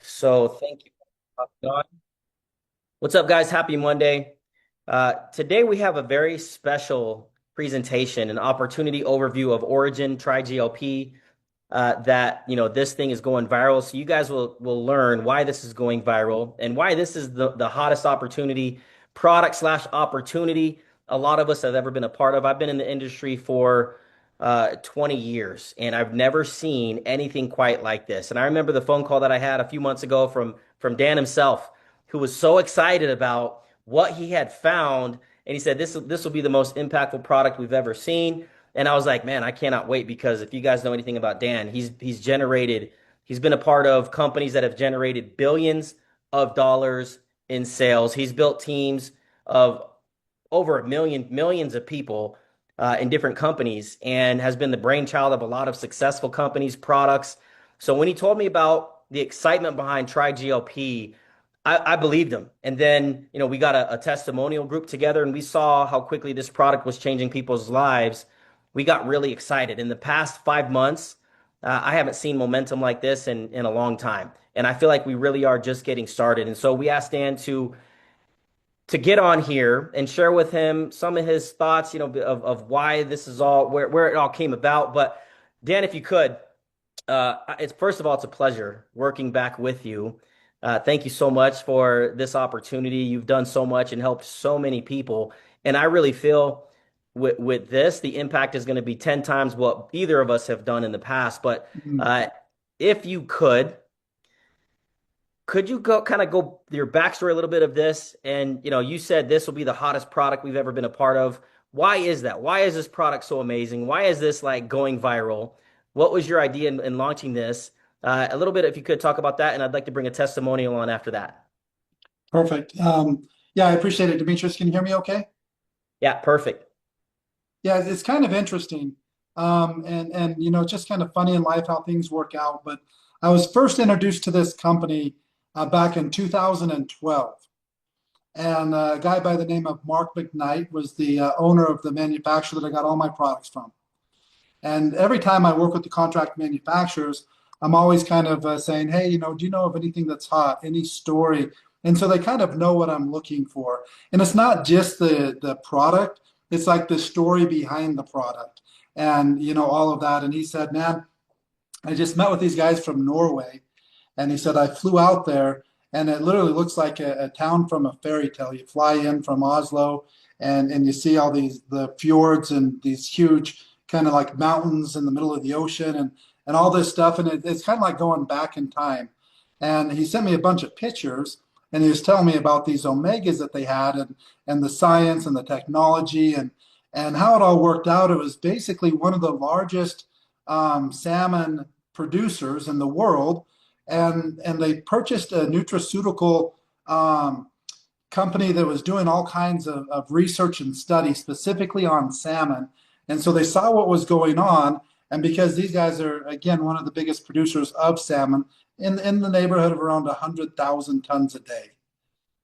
So thank you. Don. What's up, guys? Happy Monday. Today we have a very special presentation, an opportunity overview of ORYGN Tri-GLP. That this thing is going viral. So you guys will learn why this is going viral and why this is the hottest opportunity, product slash opportunity a lot of us have ever been a part of. I've been in the industry for 20 years and I've never seen anything quite like this. And I remember the phone call that I had a few months ago from Dan himself, who was so excited about what he had found. And he said, this will be the most impactful product we've ever seen. And I was like, man, I cannot wait because if you guys know anything about Dan, he's been a part of companies that have generated billions of dollars in sales. He's built teams of over millions of people in different companies and has been the brainchild of a lot of successful companies, products. So when he told me about the excitement behind TriGLP, I believed him. And then, we got a testimonial group together and we saw how quickly this product was changing people's lives. We got really excited. In the past 5 months, I haven't seen momentum like this in a long time. And I feel like we really are just getting started. And so we asked Dan to get on here and share with him some of his thoughts, of why this is all where it all came about. But Dan, if you could, it's first of all, it's a pleasure working back with you. Thank you so much for this opportunity. You've done so much and helped so many people. And I really feel with this, the impact is going to be 10 times what either of us have done in the past. But Mhm. uh, if you could you go your backstory a little bit of this? And you said this will be the hottest product we've ever been a part of. Why is that? Why is this product so amazing? Why is this like going viral? What was your idea in launching this? A little bit, if you could talk about that, and I'd like to bring a testimonial on after that. Perfect. Yeah, I appreciate it. Demetrius, can you hear me okay? Yeah, perfect. Yeah, it's kind of interesting. And it's just kind of funny in life how things work out. But I was first introduced to this company back in 2012. And a guy by the name of Mark McKnight was the owner of the manufacturer that I got all my products from. And every time I work with the contract manufacturers, I'm always kind of saying, hey, do you know of anything that's hot, any story? And so they kind of know what I'm looking for. And it's not just the product, it's like the story behind the product and all of that. And he said, man, I just met with these guys from Norway. And he said, I flew out there and it literally looks like a town from a fairy tale. You fly in from Oslo and you see all the fjords and these huge kind of like mountains in the middle of the ocean and all this stuff. And it's kind of like going back in time. And he sent me a bunch of pictures and he was telling me about these omegas that they had and the science and the technology and how it all worked out. It was basically one of the largest salmon producers in the world, and they purchased a nutraceutical um, company that was doing all kinds of research and study specifically on salmon. And so they saw what was going on, and because these guys are again one of the biggest producers of salmon in the neighborhood of around 100,000 tons a day.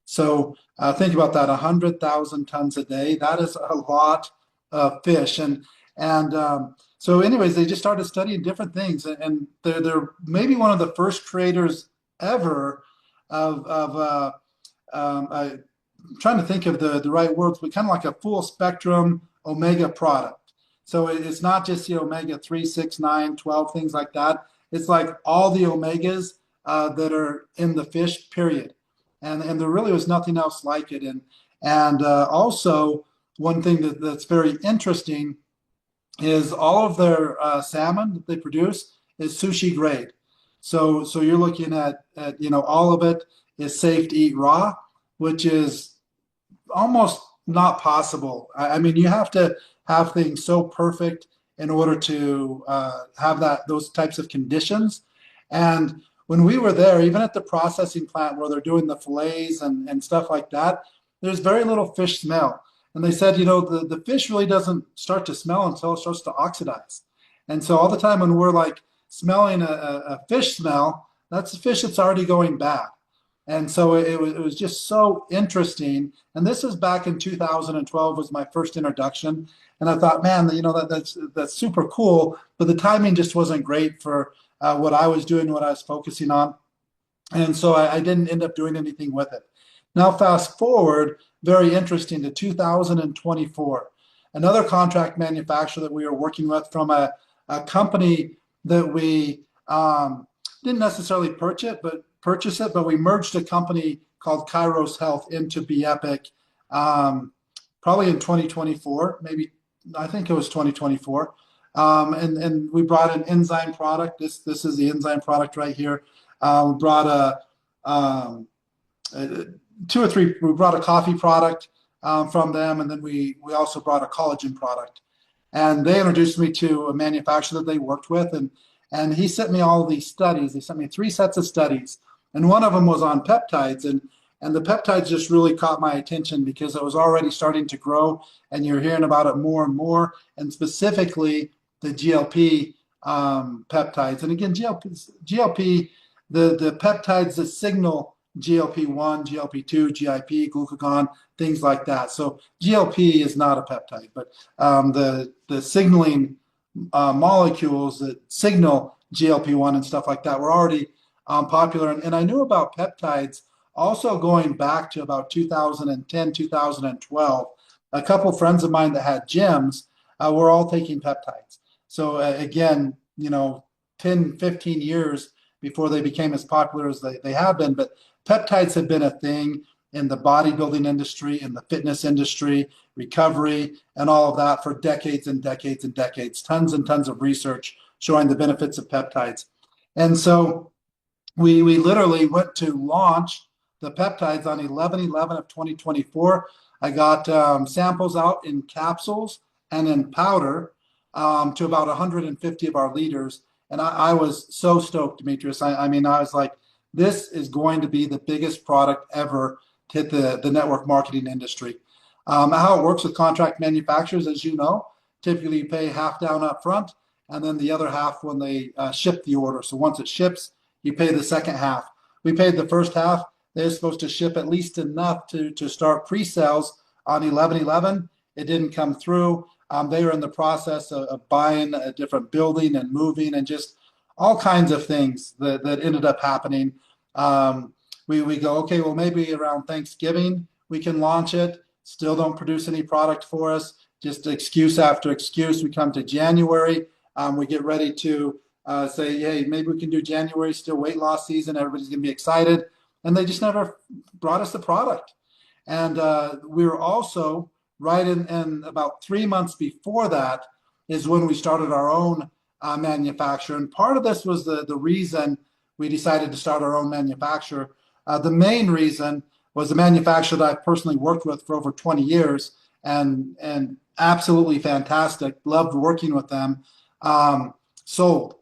So think about that, 100,000 tons a day. That is a lot of fish. And so, anyways, they just started studying different things, and they're maybe one of the first creators ever of I'm trying to think of the right words, but kind of like a full spectrum omega product. So it's not just the omega 3, 6, 9, 12, things like that. It's like all the omegas that are in the fish, period. And there really was nothing else like it. And also one thing that's very interesting is all of their salmon that they produce is sushi grade. So you're looking at all of it is safe to eat raw, which is almost not possible. I mean, you have to have things so perfect in order to have those types of conditions. And when we were there, even at the processing plant where they're doing the fillets and stuff like that, there's very little fish smell. And they said, the fish really doesn't start to smell until it starts to oxidize. And so all the time when we're like smelling a fish smell, that's the fish that's already going bad. And so it was just so interesting. And this was back in 2012 was my first introduction. And I thought, man, that's super cool. But the timing just wasn't great for what I was doing, what I was focusing on. And so I didn't end up doing anything with it. Now, fast forward, very interesting, to 2024. Another contract manufacturer that we were working with from a company that we didn't necessarily purchase it, but we merged a company called Kairos Health into BeEpic, probably in 2024, maybe I think it was 2024. And we brought an enzyme product. This is the enzyme product right here. We brought um, a two or three. We brought a coffee product from them, and then we also brought a collagen product. And they introduced me to a manufacturer that they worked with, and he sent me all these studies. They sent me three sets of studies, and one of them was on peptides, and the peptides just really caught my attention because it was already starting to grow, and you're hearing about it more and more, and specifically the GLP peptides. And again, GLP, the peptides that signal GLP-1, GLP-2, GIP, glucagon, things like that. So GLP is not a peptide, but the signaling molecules that signal GLP-1 and stuff like that were already popular. And I knew about peptides also going back to about 2010, 2012. A couple friends of mine that had gyms were all taking peptides. So again, 10, 15 years before they became as popular as they have been. But peptides have been a thing in the bodybuilding industry, in the fitness industry, recovery, and all of that for decades and decades and decades. Tons and tons of research showing the benefits of peptides. And so we literally went to launch the peptides on 11/11 of 2024. I got samples out in capsules and in powder to about 150 of our leaders. And I was so stoked, Demetrius. I mean, I was like, this is going to be the biggest product ever to hit the network marketing industry. How it works with contract manufacturers, as you know, typically you pay half down up front and then the other half when they ship the order. So once it ships, you pay the second half. We paid the first half. They're supposed to ship at least enough to start pre-sales on 11/11. It didn't come through. They were in the process of buying a different building and moving and just all kinds of things that ended up happening. We go, okay, well, maybe around Thanksgiving we can launch it. Still don't produce any product for us. Just excuse after excuse. We come to January. We get ready to say, hey, maybe we can do January, still weight loss season. Everybody's going to be excited. And they just never brought us the product. And we were also right in about 3 months before that is when we started our own manufacturer. And part of this was the reason we decided to start our own manufacturer. The main reason was the manufacturer that I've personally worked with for over 20 years and absolutely fantastic. Loved working with them. Sold.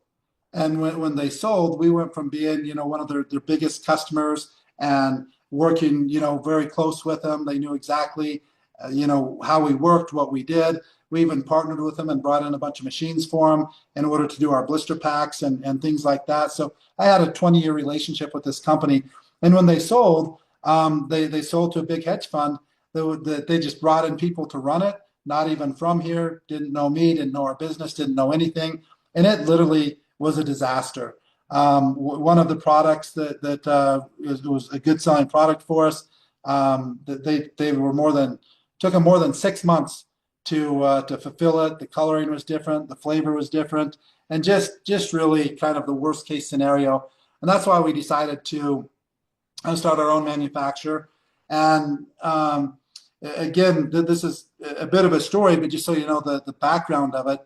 And when they sold, we went from being, one of their biggest customers and working, very close with them. They knew exactly, how we worked, what we did. We even partnered with them and brought in a bunch of machines for them in order to do our blister packs and things like that. So I had a 20-year relationship with this company. And when they sold, they sold to a big hedge fund that they just brought in people to run it, not even from here, didn't know me, didn't know our business, didn't know anything. And it literally was a disaster. One of the products that was a good selling product for us, that they took them more than 6 months to fulfill it. The coloring was different, the flavor was different, and just really kind of the worst case scenario. And that's why we decided to start our own manufacturer. And again, this is a bit of a story, but just so you know the background of it,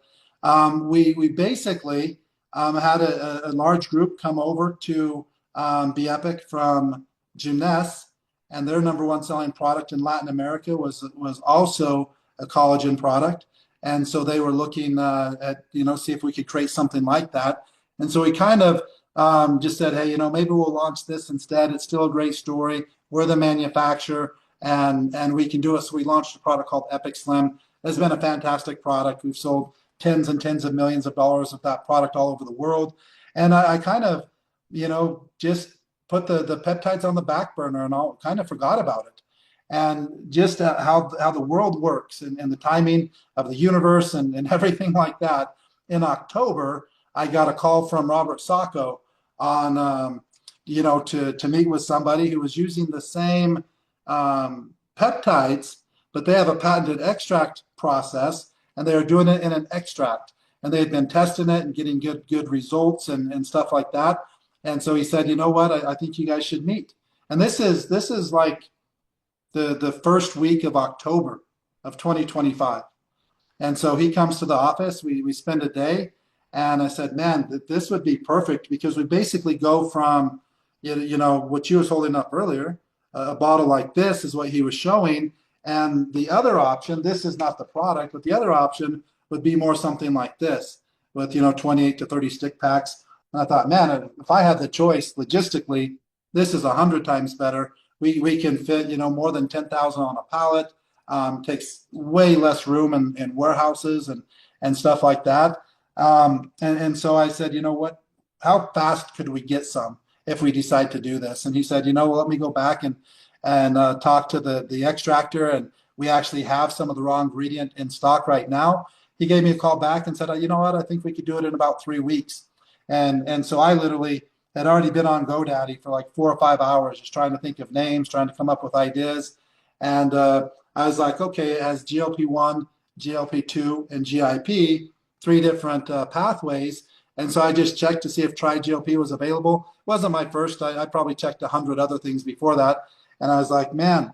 we basically had a large group come over to BeEpic from Jeunesse, and their number one selling product in Latin America was also a collagen product. And so they were looking at, see if we could create something like that. And so we kind of just said, hey, maybe we'll launch this instead. It's still a great story. We're the manufacturer and we can do it. So we launched a product called Epic Slim. It's been a fantastic product. We've sold tens and tens of millions of dollars of that product all over the world. And I kind of, just put the peptides on the back burner and all kind of forgot about it. And just how the world works and the timing of the universe and everything like that. In October, I got a call from Robert Sacco on to meet with somebody who was using the same peptides, but they have a patented extract process, and they are doing it in an extract, and they had been testing it and getting good results and stuff like that. And so he said, you know what, I think you guys should meet. And this is like the first week of October of 2025. And so he comes to the office. We spend a day, and I said, "Man, this would be perfect because we basically go from, what you was holding up earlier, a bottle like this is what he was showing, and the other option. This is not the product, but the other option would be more something like this, with 28 to 30 stick packs." And I thought, man, if I had the choice logistically, this is 100 times better. We can fit more than 10,000 on a pallet. Takes way less room in warehouses and stuff like that. And so I said, you know what? How fast could we get some if we decide to do this? And he said, let me go back and talk to the extractor, and we actually have some of the raw ingredient in stock right now. He gave me a call back and said, you know what? I think we could do it in about 3 weeks. And so I literally had already been on GoDaddy for like 4 or 5 hours, just trying to think of names, trying to come up with ideas. And I was like, okay, it has GLP-1, GLP-2, and GIP, three different pathways. And so I just checked to see if TriGLP was available. It wasn't my first. I probably checked 100 other things before that. And I was like, man,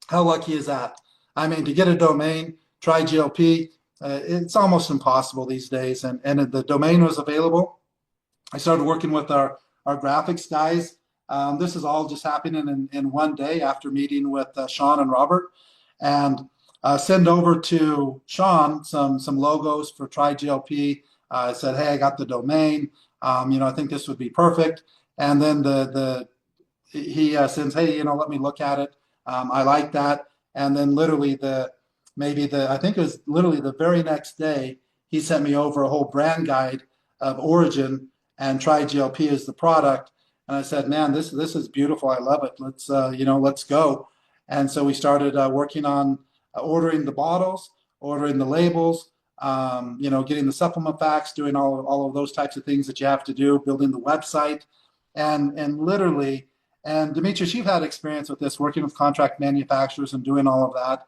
how lucky is that? I mean, to get a domain, TriGLP, it's almost impossible these days. And the domain was available. I started working with our graphics guys. This is all just happening in one day after meeting with Sean and Robert, and send over to Sean some logos for TriGLP. I said, hey, I got the domain. I think this would be perfect. And then he says, hey, let me look at it. I like that. And then literally I think it was literally the very next day, he sent me over a whole brand guide of ORYGN, and TriGLP is the product. And I said, man, this is beautiful. I love it. Let's go. And so we started working on ordering the bottles, ordering the labels, getting the supplement packs, doing all of those types of things that you have to do, building the website, and literally. And Demetrius, you've had experience with this, working with contract manufacturers and doing all of that.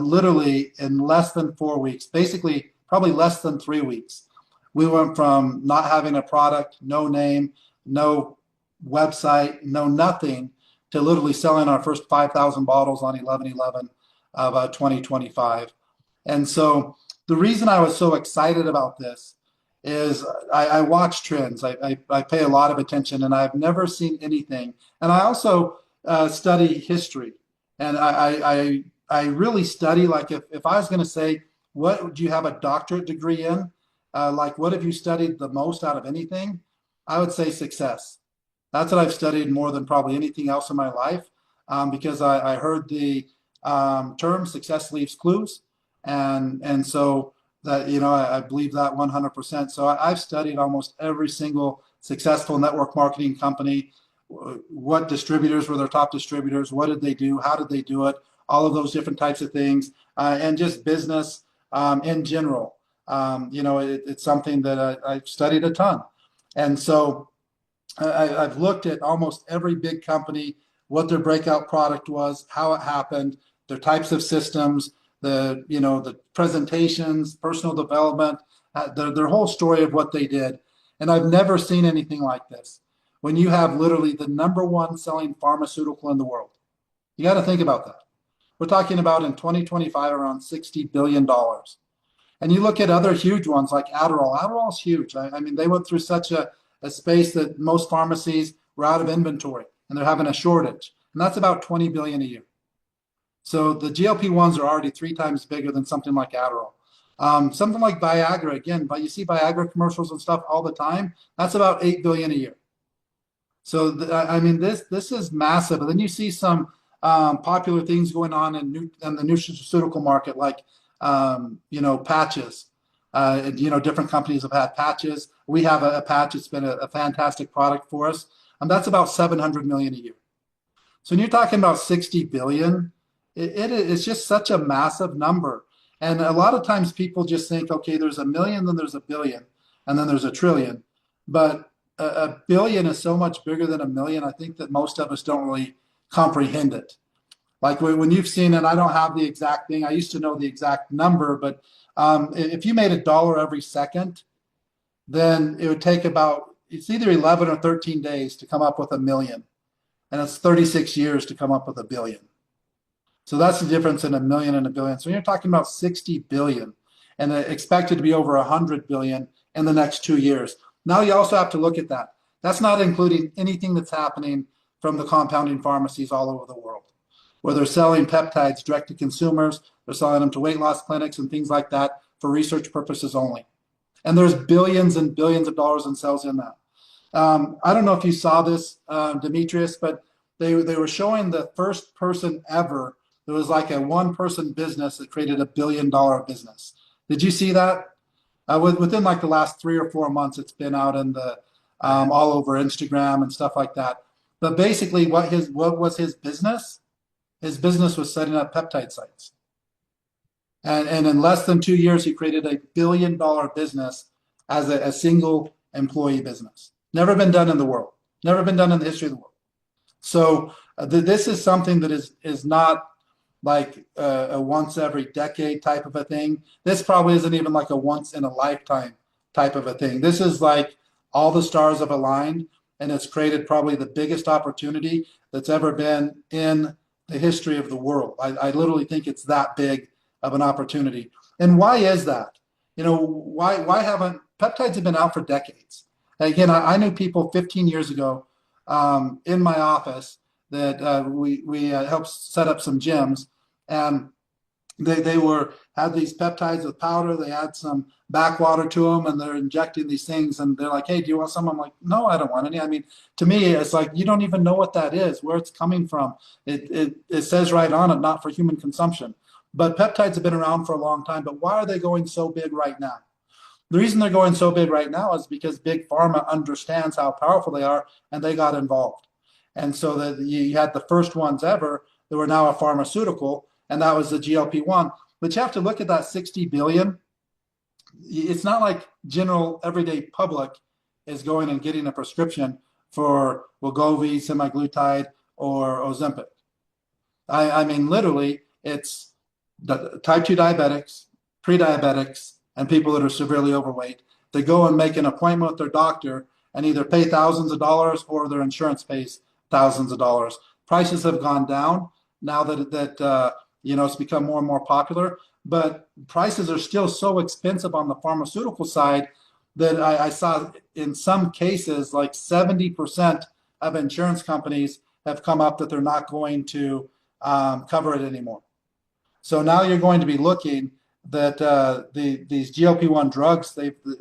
Literally in less than 4 weeks, basically probably less than 3 weeks, we went from not having a product, no name, no website, no nothing, to literally selling our first 5,000 bottles on 11/11 of 2025. And so the reason I was so excited about this is I watch trends. I pay a lot of attention, and I've never seen anything. And I also study history, and I really study, like, if I was going to say, what would you have a doctorate degree in? Like, what have you studied the most out of anything? I would say success. That's what I've studied more than probably anything else in my life, because I heard the term "success leaves clues," and so that I believe that 100%. So I've studied almost every single successful network marketing company. What distributors were their top distributors? What did they do? How did they do it? All of those different types of things, and just business in general. It's something that I've studied a ton, and so I've looked at almost every big company, what their breakout product was, how it happened, their types of systems, the presentations, personal development, their whole story of what they did. And I've never seen anything like this. When you have literally the number one selling pharmaceutical in the world, you got to think about that. We're talking about in 2025 around $60 billion. And you look at other huge ones like Adderall. Adderall's huge. I mean, they went through such a space that most pharmacies were out of inventory, and they're having a shortage. And that's about 20 billion a year. So the GLP-1s are already 3 times bigger than something like Adderall. Something like Viagra, again, but you see Viagra commercials and stuff all the time. That's about 8 billion a year. So I mean, this is massive. And then you see some popular things going on in the nutraceutical market, like patches. Different companies have had patches. We have a patch. It's been a fantastic product for us. And that's about 700 million a year. So when you're talking about 60 billion, it's just such a massive number. And a lot of times people just think, okay, there's a million, then there's a billion, and then there's a trillion. But a billion is so much bigger than a million. I think that most of us don't really comprehend it. Like when you've seen it, I don't have the exact thing. I used to know the exact number, but if you made a dollar every second, then it would take about, it's either 11 or 13 days to come up with a million. And it's 36 years to come up with a billion. So that's the difference in a million and a billion. So you're talking about 60 billion and expected to be over 100 billion in the next 2 years. Now you also have to look at that. That's not including anything that's happening from the compounding pharmacies all over the world, where they're selling peptides direct to consumers. They're selling them to weight loss clinics and things like that for research purposes only. And there's billions and billions of dollars in sales in that. I don't know if you saw this, Demetrius, but they were showing the first person ever. There was like a one person business that created $1 billion business. Did you see that? Within like the last 3 or 4 months, it's been out in the all over Instagram and stuff like that. But basically, what was his business? His business was setting up peptide sites. And in less than 2 years, he created $1 billion business as a single employee business. Never been done in the world. Never been done in the history of the world. So this is something that is not like a once every decade type of a thing. This probably isn't even like a once in a lifetime type of a thing. This is like all the stars have aligned, and it's created probably the biggest opportunity that's ever been in the history of the world. I literally think it's that big of an opportunity. And why is that? You know, why haven't peptides have been out for decades? Again, I knew people 15 years ago in my office that we helped set up some gyms, and they were had these peptides with powder. They had some backwater to them, and they're injecting these things. And they're like, "Hey, do you want some?" I'm like, "No, I don't want any." I mean, to me, it's like you don't even know what that is, where it's coming from. It says right on it, not for human consumption. But peptides have been around for a long time. But why are they going so big right now? The reason they're going so big right now is because big pharma understands how powerful they are, and they got involved. And so that you had the first ones ever that were now a pharmaceutical, and that was the GLP-1. But you have to look at that 60 billion. It's not like general everyday public is going and getting a prescription for Wegovy, semaglutide, or Ozempic. I mean, literally, it's the type 2 diabetics, pre-diabetics, and people that are severely overweight. They go and make an appointment with their doctor and either pay thousands of dollars or their insurance pays thousands of dollars. Prices have gone down now that it's become more and more popular, but prices are still so expensive on the pharmaceutical side that I saw in some cases like 70% of insurance companies have come up that they're not going to cover it anymore. So now you're going to be looking that these GLP-1 drugs,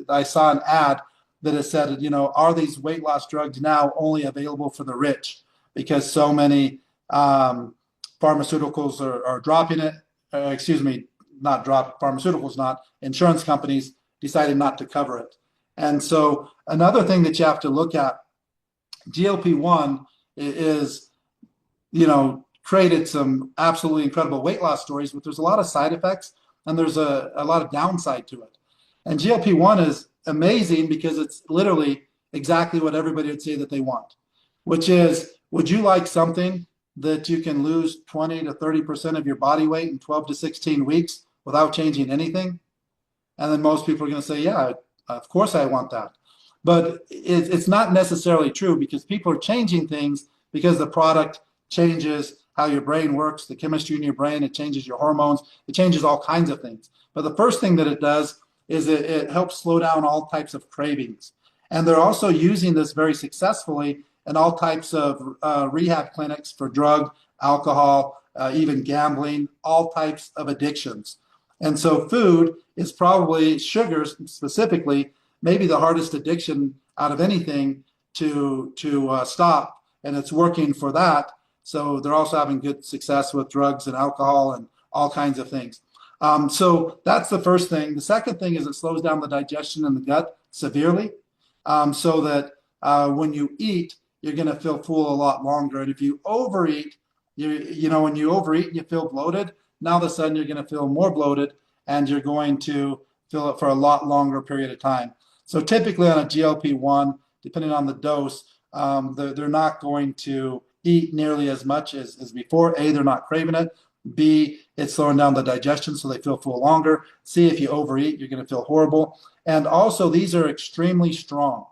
I saw an ad that has said, are these weight loss drugs now only available for the rich because so many pharmaceuticals are dropping it? Excuse me, not drop pharmaceuticals, not insurance companies deciding not to cover it. And so another thing that you have to look at, GLP-1 is, created some absolutely incredible weight loss stories, but there's a lot of side effects and there's a lot of downside to it. And GLP-1 is amazing because it's literally exactly what everybody would say that they want, which is, would you like something that you can lose 20 to 30% of your body weight in 12 to 16 weeks without changing anything? And then most people are going to say, yeah, of course I want that. But it's not necessarily true because people are changing things because the product changes how your brain works, the chemistry in your brain, it changes your hormones, it changes all kinds of things. But the first thing that it does is it helps slow down all types of cravings. And they're also using this very successfully in all types of rehab clinics for drug, alcohol, even gambling, all types of addictions. And so food is probably, sugars specifically, maybe the hardest addiction out of anything to stop. And it's working for that. So they're also having good success with drugs and alcohol and all kinds of things. So that's the first thing. The second thing is it slows down the digestion in the gut severely, so that when you eat, you're going to feel full a lot longer. And if you overeat, when you overeat and you feel bloated, now all of a sudden you're going to feel more bloated and you're going to feel it for a lot longer period of time. So typically on a GLP-1, depending on the dose, they're not going to eat nearly as much as before. A, they're not craving it. B, it's slowing down the digestion so they feel full longer. C, if you overeat, you're going to feel horrible. And also, these are extremely strong,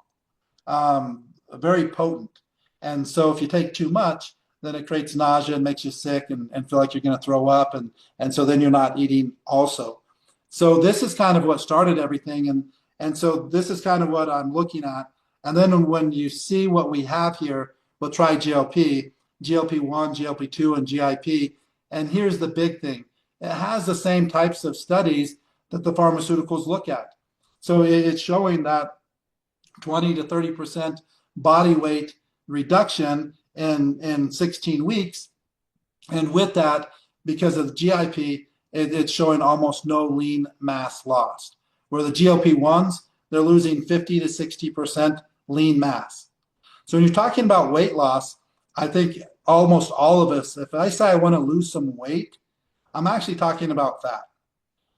very potent. And so if you take too much, then it creates nausea and makes you sick and feel like you're going to throw up. And so then you're not eating also. So this is kind of what started everything. And so this is kind of what I'm looking at. And then when you see what we have here, we'll try GLP, GLP-1, GLP-2, and GIP. And here's the big thing. It has the same types of studies that the pharmaceuticals look at. So it's showing that 20 to 30% body weight reduction in 16 weeks. And with that, because of the GIP, it's showing almost no lean mass lost. Where the GLP-1s, they're losing 50 to 60% lean mass. So when you're talking about weight loss, I think almost all of us, if I say I want to lose some weight, I'm actually talking about fat.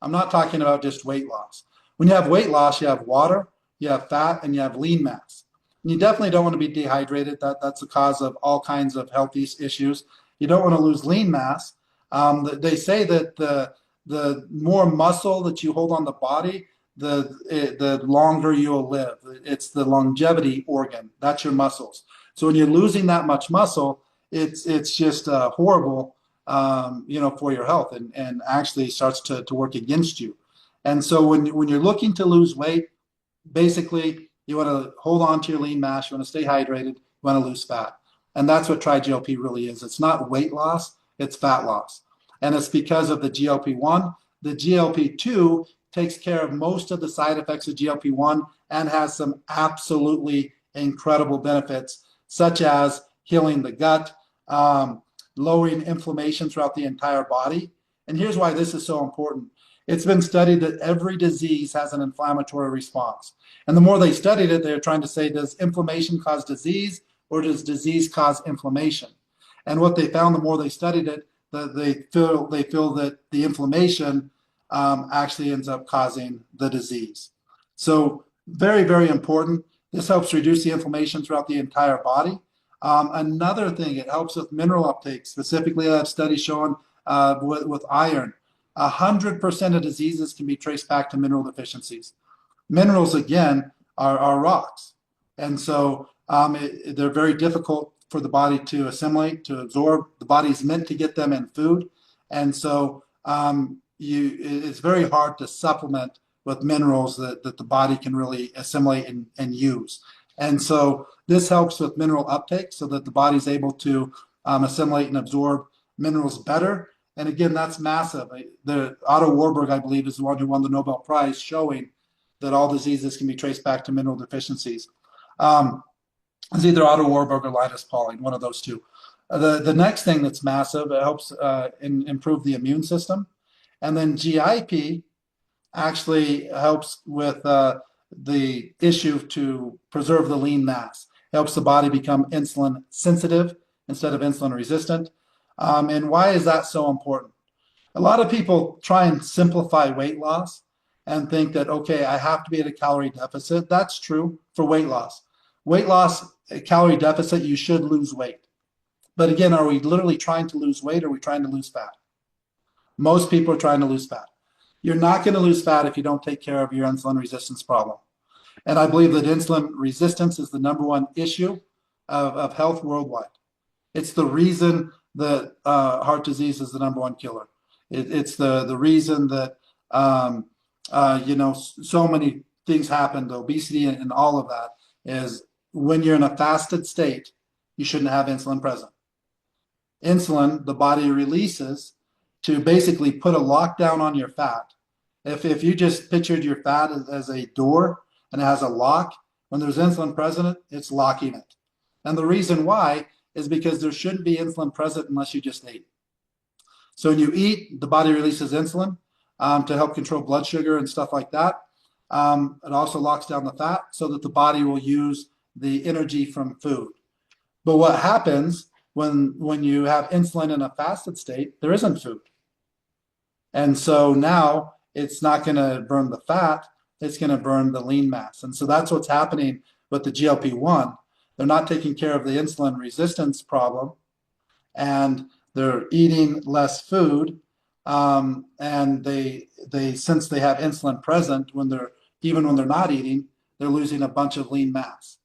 I'm not talking about just weight loss. When you have weight loss, you have water, you have fat, and you have lean mass. And you definitely don't want to be dehydrated. That's the cause of all kinds of health issues. You don't want to lose lean mass. They say that the more muscle that you hold on the body, the longer you'll live. It's the longevity organ. That's your muscles. So when you're losing that much muscle, it's just horrible, for your health, and actually starts to work against you. And so when you're looking to lose weight, basically you want to hold on to your lean mass, you want to stay hydrated, you want to lose fat. And that's what TriGLP really is. It's not weight loss, it's fat loss. And it's because of the GLP-1. The GLP-2 takes care of most of the side effects of GLP-1 and has some absolutely incredible benefits, such as healing the gut, lowering inflammation throughout the entire body. And here's why this is so important. It's been studied that every disease has an inflammatory response. And the more they studied it, they're trying to say, does inflammation cause disease or does disease cause inflammation? And what they found, the more they studied it, that they feel that the inflammation actually ends up causing the disease. So very, very important. This helps reduce the inflammation throughout the entire body. Another thing, it helps with mineral uptake. Specifically, that study showing with iron. 100% of diseases can be traced back to mineral deficiencies. Minerals, again, are rocks. And so they're very difficult for the body to assimilate, to absorb. The body is meant to get them in food. And so it's very hard to supplement with minerals that the body can really assimilate and use. And so this helps with mineral uptake so that the body's able to assimilate and absorb minerals better. And again, that's massive. The Otto Warburg, I believe, is the one who won the Nobel Prize, showing that all diseases can be traced back to mineral deficiencies. It's either Otto Warburg or Linus Pauling, one of those two. The next thing that's massive, it helps improve the immune system. And then GIP actually helps with the issue to preserve the lean mass. It helps the body become insulin sensitive instead of insulin resistant. And why is that so important? A lot of people try and simplify weight loss and think that, okay, I have to be at a calorie deficit. That's true for weight loss. Weight loss, a calorie deficit, you should lose weight. But again, are we literally trying to lose weight or are we trying to lose fat? Most people are trying to lose fat. You're not going to lose fat if you don't take care of your insulin resistance problem. And I believe that insulin resistance is the number one issue of health worldwide. It's the reason that heart disease is the number one killer. It's the reason that so many things happen, the obesity and all of that is when you're in a fasted state, you shouldn't have insulin present. Insulin, the body releases to basically put a lockdown on your fat. If you just pictured your fat as a door and it has a lock, when there's insulin present, it's locking it. And the reason why is because there shouldn't be insulin present unless you just ate. So when you eat, the body releases insulin to help control blood sugar and stuff like that. It also locks down the fat so that the body will use the energy from food. But what happens when you have insulin in a fasted state, there isn't food. And so now it's not going to burn the fat, it's going to burn the lean mass. And so that's what's happening with the GLP-1. They're not taking care of the insulin resistance problem, and they're eating less food. And they since they have insulin present when they're even when they're not eating, they're losing a bunch of lean mass.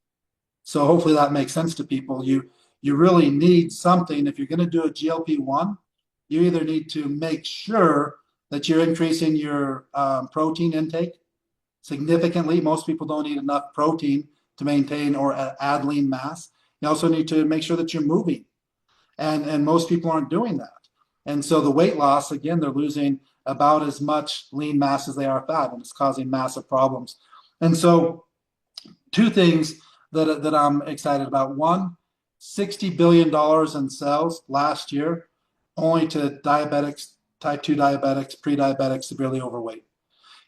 So hopefully that makes sense to people. You really need something. If you're going to do a GLP-1, you either need to make sure that you're increasing your protein intake significantly. Most people don't eat enough protein to maintain or add lean mass. You also need to make sure that you're moving, and most people aren't doing that. And so the weight loss, again, they're losing about as much lean mass as they are fat, and it's causing massive problems. And so two things that I'm excited about. One, $60 billion in sales last year, only to diabetics, type 2 diabetics, pre-diabetics, severely overweight.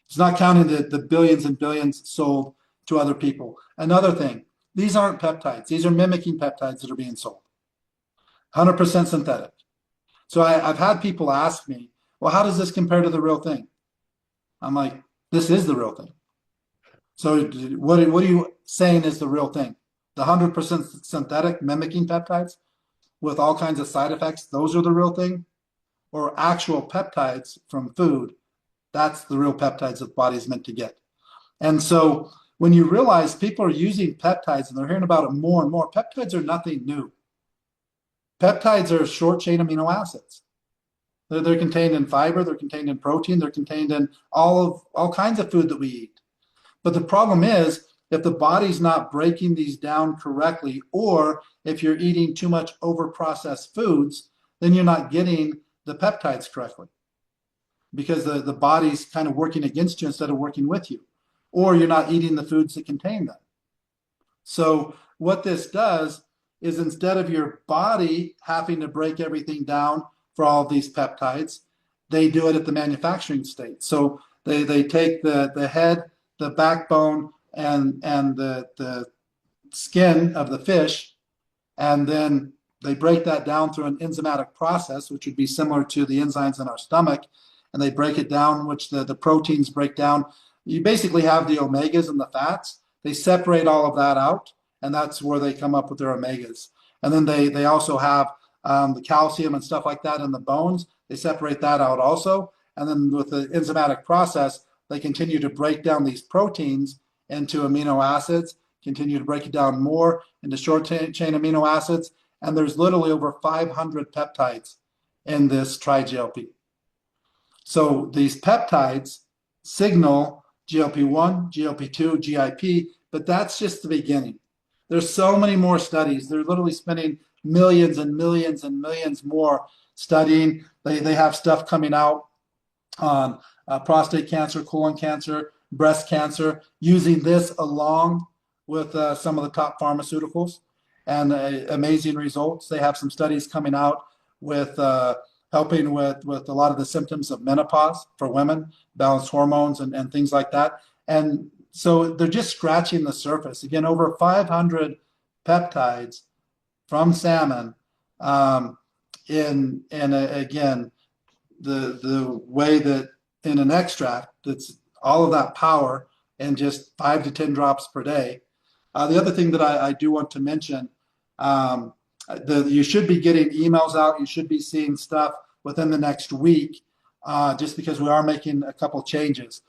It's not counting the billions and billions sold to other people. Another thing, these aren't peptides. These are mimicking peptides that are being sold. 100% synthetic. So I've had people ask me, well, how does this compare to the real thing? I'm like, this is the real thing. So what are you saying is the real thing? The 100% synthetic mimicking peptides with all kinds of side effects, those are the real thing? Or actual peptides from food, that's the real peptides that the body's meant to get. And so when you realize people are using peptides and they're hearing about it more and more, peptides are nothing new. Peptides are short chain amino acids. They're contained in fiber, they're contained in protein, they're contained in all kinds of food that we eat. But the problem is, if the body's not breaking these down correctly, or if you're eating too much over-processed foods, then you're not getting the peptides correctly because the body's kind of working against you instead of working with you, or you're not eating the foods that contain them. So what this does is instead of your body having to break everything down for all of these peptides, they do it at the manufacturing state. So they take the head, the backbone, and the skin of the fish, and then they break that down through an enzymatic process, which would be similar to the enzymes in our stomach, and they break it down, which the proteins break down. You basically have the omegas and the fats. They separate all of that out, and that's where they come up with their omegas. And then they also have the calcium and stuff like that in the bones. They separate that out also. And then with the enzymatic process, they continue to break down these proteins into amino acids, continue to break it down more into short chain amino acids. And there's literally over 500 peptides in this tri-GLP. So these peptides signal GLP-1, GLP-2, GIP, but that's just the beginning. There's so many more studies. They're literally spending millions and millions and millions more studying. They have stuff coming out on prostate cancer, colon cancer, breast cancer, using this along with some of the top pharmaceuticals, and amazing results. They have some studies coming out with helping with a lot of the symptoms of menopause for women, balanced hormones and things like that. And so they're just scratching the surface. Again, over 500 peptides from salmon again, the way that in an extract, that's all of that power in just 5 to 10 drops per day. The other thing that I do want to mention, you should be getting emails out. You should be seeing stuff within the next week, just because we are making a couple changes.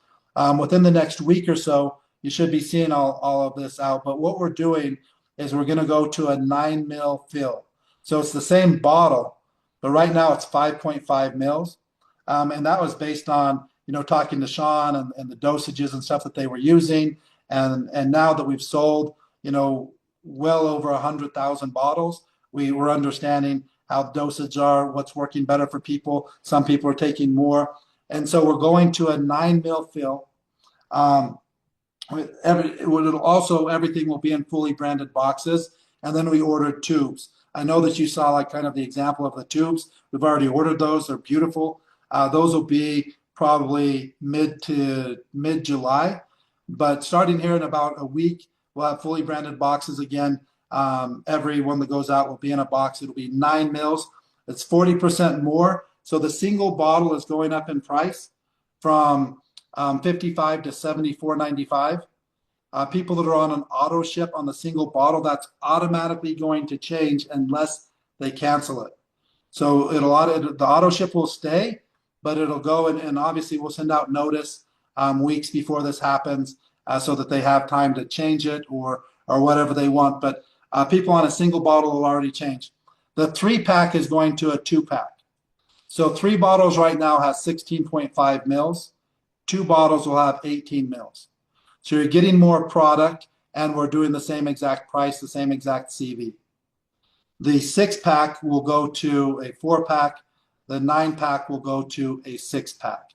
Within the next week or so, you should be seeing all of this out. But what we're doing is we're going to go to a 9 mil fill. So it's the same bottle, but right now it's 5.5 mils. And that was based on, talking to Sean and the dosages and stuff that they were using. And now that we've sold, well over 100,000 bottles, we're understanding how dosage are, what's working better for people. Some people are taking more. And so we're going to a 9 mil fill. Everything will be in fully branded boxes. And then we ordered tubes. I know that you saw like kind of the example of the tubes. We've already ordered those. They're beautiful. Those will be probably mid-July. But starting here in about a week, we'll have fully branded boxes again. Every one that goes out will be in a box. It'll be 9 mils. It's 40% more. So the single bottle is going up in price from $55 to $74.95. People that are on an auto ship on the single bottle, that's automatically going to change unless they cancel it. So the auto ship will stay, but it'll go and obviously we'll send out notice weeks before this happens so that they have time to change it or whatever they want. But people on a single bottle will already change. The 3-pack is going to a 2-pack. So 3 bottles right now has 16.5 mils. 2 bottles will have 18 mils. So you're getting more product, and we're doing the same exact price, the same exact CV. The 6-pack will go to a 4-pack. The 9-pack will go to a 6-pack.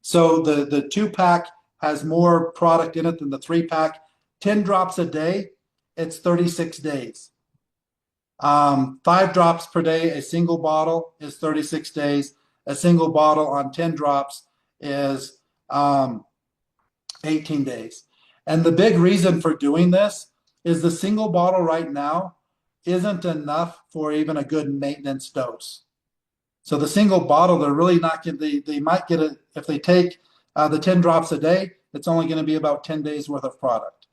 So the 2-pack has more product in it than the 3-pack. 10 drops a day, it's 36 days. 5 drops per day, a single bottle is 36 days. A single bottle on 10 drops is 18 days. And the big reason for doing this is the single bottle right now isn't enough for even a good maintenance dose. So the single bottle, they're really not going they might get it if they take the 10 drops a day, it's only going to be about 10 days worth of product.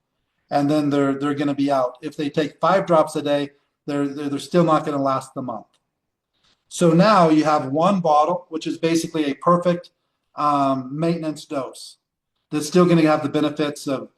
And then they're going to be out. If they take 5 drops a day, they're still not going to last the month. So now you have 1 bottle, which is basically a perfect maintenance dose. That's still going to have the benefits of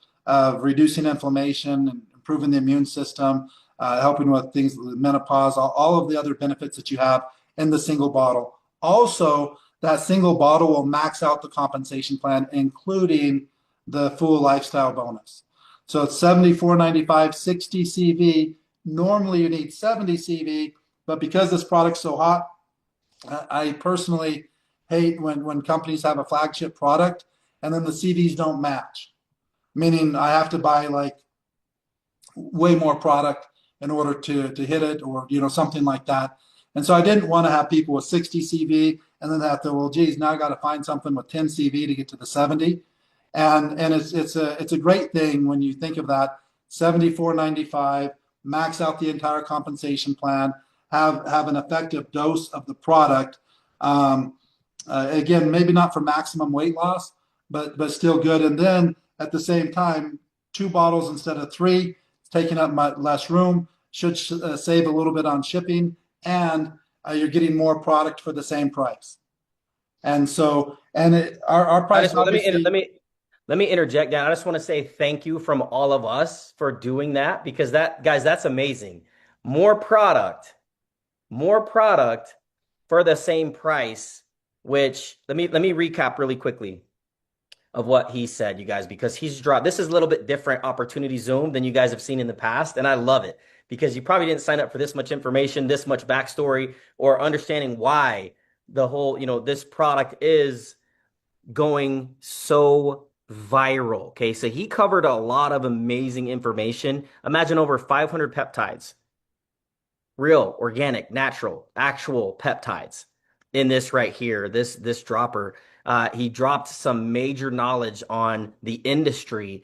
reducing inflammation and improving the immune system, helping with things like menopause, all of the other benefits that you have in the single bottle. Also, that single bottle will max out the compensation plan, including the full lifestyle bonus. So it's 74.95, 60 CV. Normally you need 70 CV, but because this product's so hot, I personally hate when companies have a flagship product and then the CVs don't match, meaning I have to buy like way more product in order to hit it or something like that. And so I didn't want to have people with 60 CV and then have to, well, geez, now I got to find something with 10 CV to get to the 70. And it's a great thing when you think of that 74.95, max out the entire compensation plan, have an effective dose of the product. Again, maybe not for maximum weight loss, but still good. And then at the same time, 2 bottles instead of 3, taking up less room, should save a little bit on shipping, and you're getting more product for the same price. And so, our I price just let me obviously. let me interject, Dan. I just want to say thank you from all of us for doing that because that, guys, that's amazing. More product, more product for the same price, which let me recap really quickly of what he said, you guys, because he's dropped this is a little bit different opportunity zoom than you guys have seen in the past, and I love it because you probably didn't sign up for this much information, this much backstory, or understanding why the whole, this product is going so viral. Okay, so he covered a lot of amazing information. Imagine over 500 peptides, real, organic, natural, actual peptides in this right here, this dropper. He dropped some major knowledge on the industry.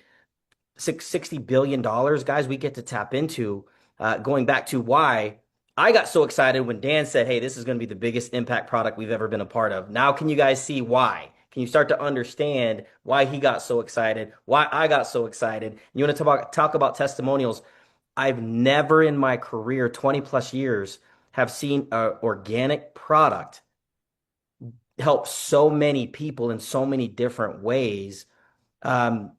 $60 billion, guys, we get to tap into. Going back to why I got so excited when Dan said, hey, this is going to be the biggest impact product we've ever been a part of. Now, can you guys see why? Can you start to understand why he got so excited, why I got so excited? You want to talk about testimonials? I've never in my career, 20 plus years, have seen an organic product help so many people in so many different ways.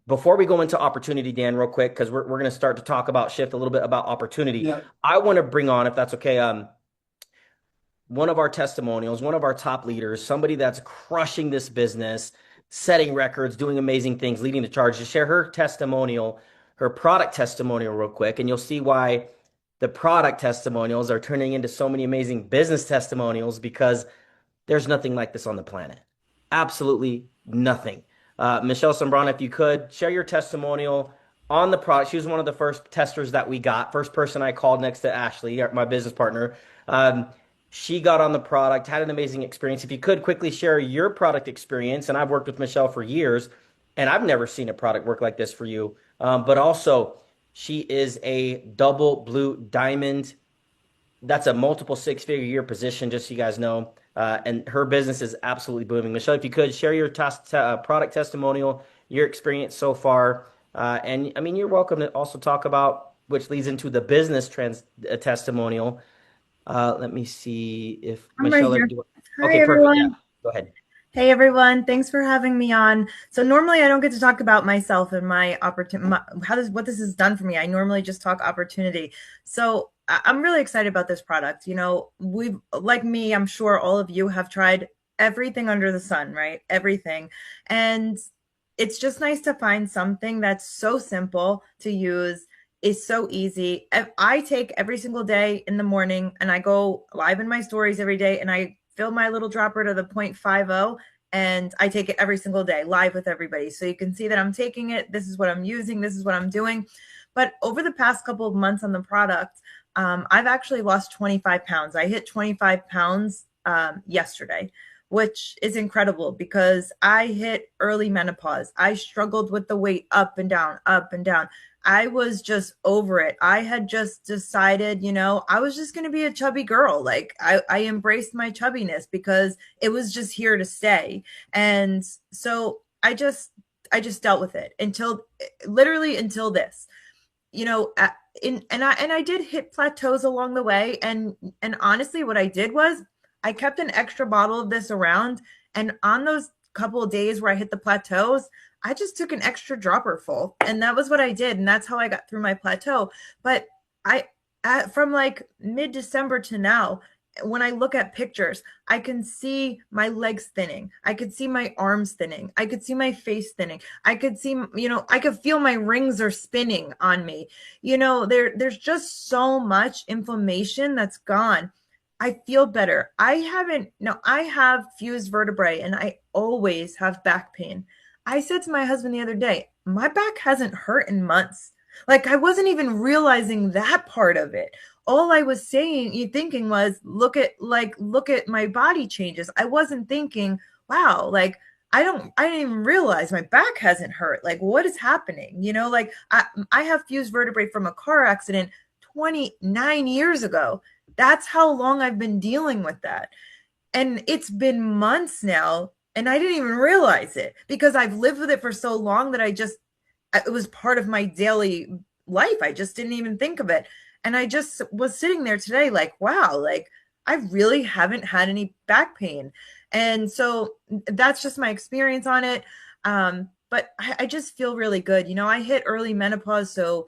Before we go into opportunity, Dan, real quick, because we're going to start to talk about shift a little bit about opportunity. Yeah. I want to bring on, if that's okay, one of our testimonials, one of our top leaders, somebody that's crushing this business, setting records, doing amazing things, leading the charge, to share her testimonial, her product testimonial real quick, and you'll see why the product testimonials are turning into so many amazing business testimonials because there's nothing like this on the planet. Absolutely nothing. Michelle Sombrana, if you could share your testimonial on the product. She was one of the first testers that we got, first person I called next to Ashley, my business partner. She got on the product, had an amazing experience. If you could quickly share your product experience, and I've worked with Michelle for years, and I've never seen a product work like this for you. But also, she is a double blue diamond. That's a multiple six-figure year position, just so you guys know. And her business is absolutely booming. Michelle, if you could share your product testimonial, your experience so far, And I mean, you're welcome to also talk about, which leads into the business testimonial. Let me see if I'm right Michelle, here. Hi, okay, perfect. Yeah, everyone. go ahead. Hey, everyone. Thanks for having me on. So normally I don't get to talk about myself and my opportunity, what this has done for me. I normally just talk opportunity. So I'm really excited about this product. We've, like me, I'm sure all of you have tried everything under the sun, right? Everything. And it's just nice to find something that's so simple to use, is so easy. I take every single day in the morning and I go live in my stories every day and I fill my little dropper to the 0.50 and I take it every single day live with everybody. So you can see that I'm taking it. This is what I'm using. This is what I'm doing. But over the past couple of months on the product, I've actually lost 25 pounds. I hit 25 pounds yesterday, which is incredible because I hit early menopause. I struggled with the weight up and down, up and down. I was just over it. I had just decided, I was just going to be a chubby girl. Like I embraced my chubbiness because it was just here to stay. And so I just dealt with it until literally until this, you know, and I did hit plateaus along the way. And honestly, what I did was I kept an extra bottle of this around. And on those couple of days where I hit the plateaus, I just took an extra dropper full, and that was what I did, and that's how I got through my plateau. But I, from like mid December to now, when I look at pictures, I can see my legs thinning. I could see my arms thinning. I could see my face thinning. I could see, I could feel my rings are spinning on me. There's just so much inflammation that's gone. I feel better. I haven't, no, I have fused vertebrae and I always have back pain. I said to my husband the other day, my back hasn't hurt in months. Like I wasn't even realizing that part of it. All I was thinking was, look at my body changes. I wasn't thinking, wow, like I didn't even realize my back hasn't hurt. Like what is happening? Like I have fused vertebrae from a car accident 29 years ago. That's how long I've been dealing with that. And it's been months now, and I didn't even realize it because I've lived with it for so long that it was part of my daily life. I just didn't even think of it. And I just was sitting there today like, wow, like I really haven't had any back pain. And so that's just my experience on it. But I just feel really good. I hit early menopause. So,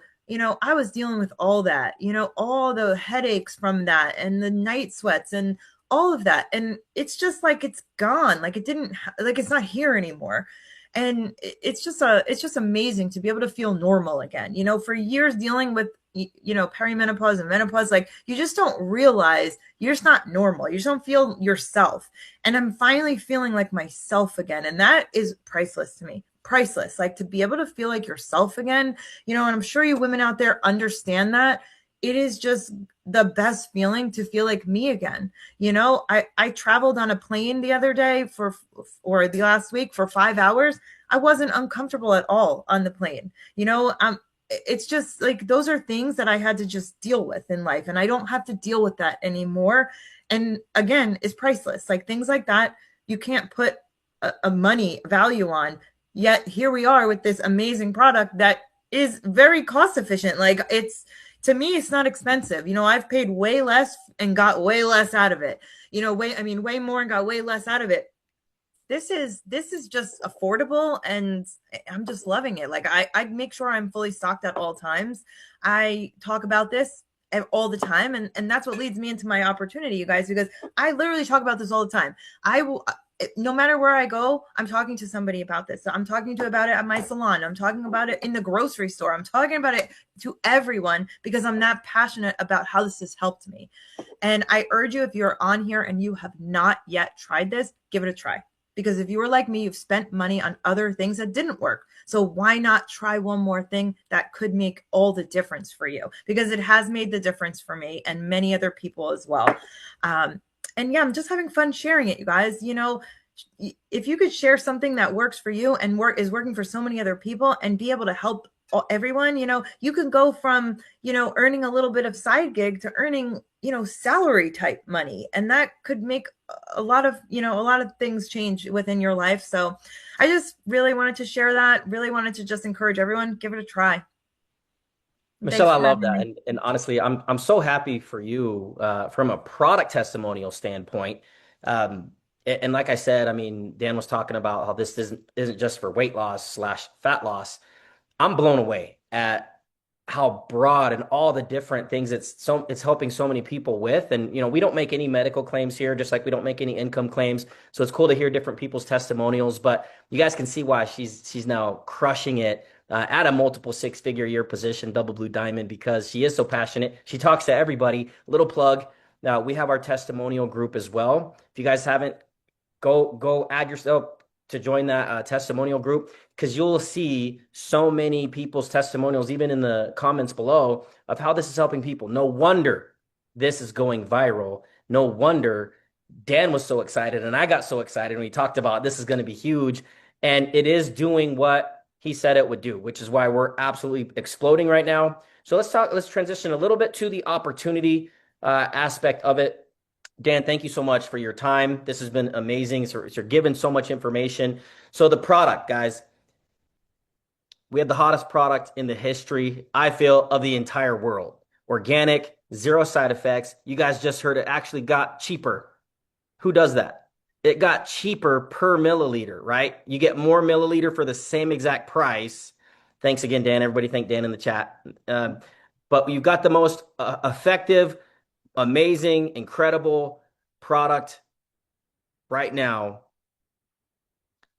I was dealing with all that, all the headaches from that and the night sweats and all of that. And it's just like it's gone. Like it didn't, like it's not here anymore. And it's just amazing to be able to feel normal again. For years dealing with perimenopause and menopause, like you just don't realize you're just not normal. You just don't feel yourself. And I'm finally feeling like myself again, and that is priceless to me. Priceless. Like to be able to feel like yourself again, and I'm sure you women out there understand that. It is just the best feeling to feel like me again. I traveled on a plane the other day or the last week for 5 hours. I wasn't uncomfortable at all on the plane. It's just like those are things that I had to just deal with in life, and I don't have to deal with that anymore. And again, it's priceless. Like things like that, you can't put a money value on. Yet here we are with this amazing product that is very cost efficient. Like to me, it's not expensive. I've paid way less and got way less out of it. Way more and got way less out of it. This is just affordable, and I'm just loving it. Like I make sure I'm fully stocked at all times. I talk about this all the time, and that's what leads me into my opportunity, you guys, because I literally talk about this all the time. I will, no matter where I go, I'm talking to somebody about this. So I'm talking to about it at my salon. I'm talking about it in the grocery store. I'm talking about it to everyone because I'm that passionate about how this has helped me. And I urge you, if you're on here and you have not yet tried this, give it a try. Because if you were like me, you've spent money on other things that didn't work. So why not try one more thing that could make all the difference for you? Because it has made the difference for me and many other people as well. And yeah, I'm just having fun sharing it, you guys. If you could share something that works for you and is working for so many other people and be able to help everyone, you can go from, earning a little bit of side gig to earning, salary type money. And that could make a lot of, a lot of things change within your life. So I just really wanted to share that, really wanted to just encourage everyone, give it a try. Michelle, Thanks I for love having that. me. And honestly, I'm so happy for you from a product testimonial standpoint. And like I said, I mean, Dan was talking about how this isn't just for weight loss slash fat loss. I'm blown away at how broad and all the different things it's helping so many people with. And we don't make any medical claims here, just like we don't make any income claims. So it's cool to hear different people's testimonials. But you guys can see why she's now crushing it at a multiple six-figure year position, double blue diamond, because she is so passionate. She talks to everybody. Little plug. Now we have our testimonial group as well. If you guys haven't, go add yourself to join that testimonial group, because you'll see so many people's testimonials, even in the comments below, of how this is helping people. No wonder this is going viral. No wonder Dan was so excited and I got so excited when he talked about this is going to be huge. And it is doing what he said it would do, which is why we're absolutely exploding right now. So let's transition a little bit to the opportunity aspect of it. Dan, thank you so much for your time. This has been amazing. So you're giving so much information. So the product, guys, we have the hottest product in the history, I feel, of the entire world. Organic, zero side effects. You guys just heard it actually got cheaper. Who does that? It got cheaper per milliliter, right? You get more milliliter for the same exact price. Thanks again, Dan. Everybody thank Dan in the chat. But you've got the most effective, amazing, incredible product right now.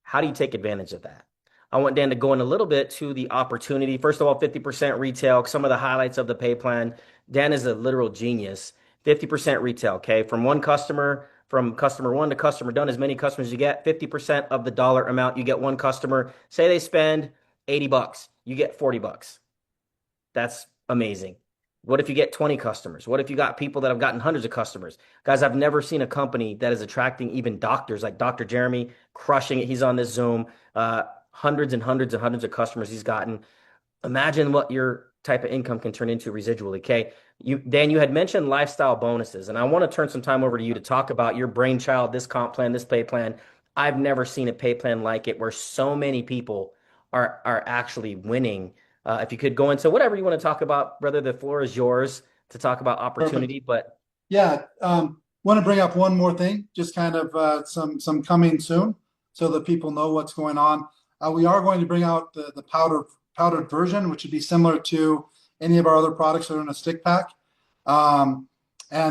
How do you take advantage of that? I want Dan to go in a little bit to the opportunity. First of all, 50% retail, some of the highlights of the pay plan. Dan is a literal genius. 50% retail, okay? From customer one to customer done, as many customers as you get, 50% of the dollar amount you get one customer. Say they spend 80 bucks, you get 40 bucks. That's amazing. What if you get 20 customers? What if you got people that have gotten hundreds of customers? Guys, I've never seen a company that is attracting even doctors like Dr. Jeremy, crushing it. He's on this Zoom, hundreds and hundreds and hundreds of customers he's gotten. Imagine what your type of income can turn into residually, okay? Dan, you had mentioned lifestyle bonuses, and I want to turn some time over to you to talk about your brainchild, this comp plan, this pay plan. I've never seen a pay plan like it where so many people are actually winning. If you could go into whatever you want to talk about, brother, the floor is yours to talk about opportunity. Perfect. But Yeah, want to bring up one more thing, just kind of some coming soon, so that people know what's going on. We are going to bring out the powdered version, which would be similar to any of our other products that are in a stick pack. And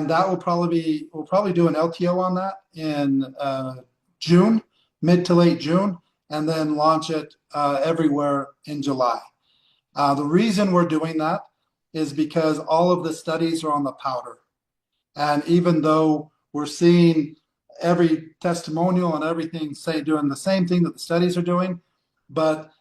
that we'll probably do an LTO on that in June, mid to late June, and then launch it everywhere in July. The reason we're doing that is because all of the studies are on the powder. And even though we're seeing every testimonial and everything say doing the same thing that the studies are doing, but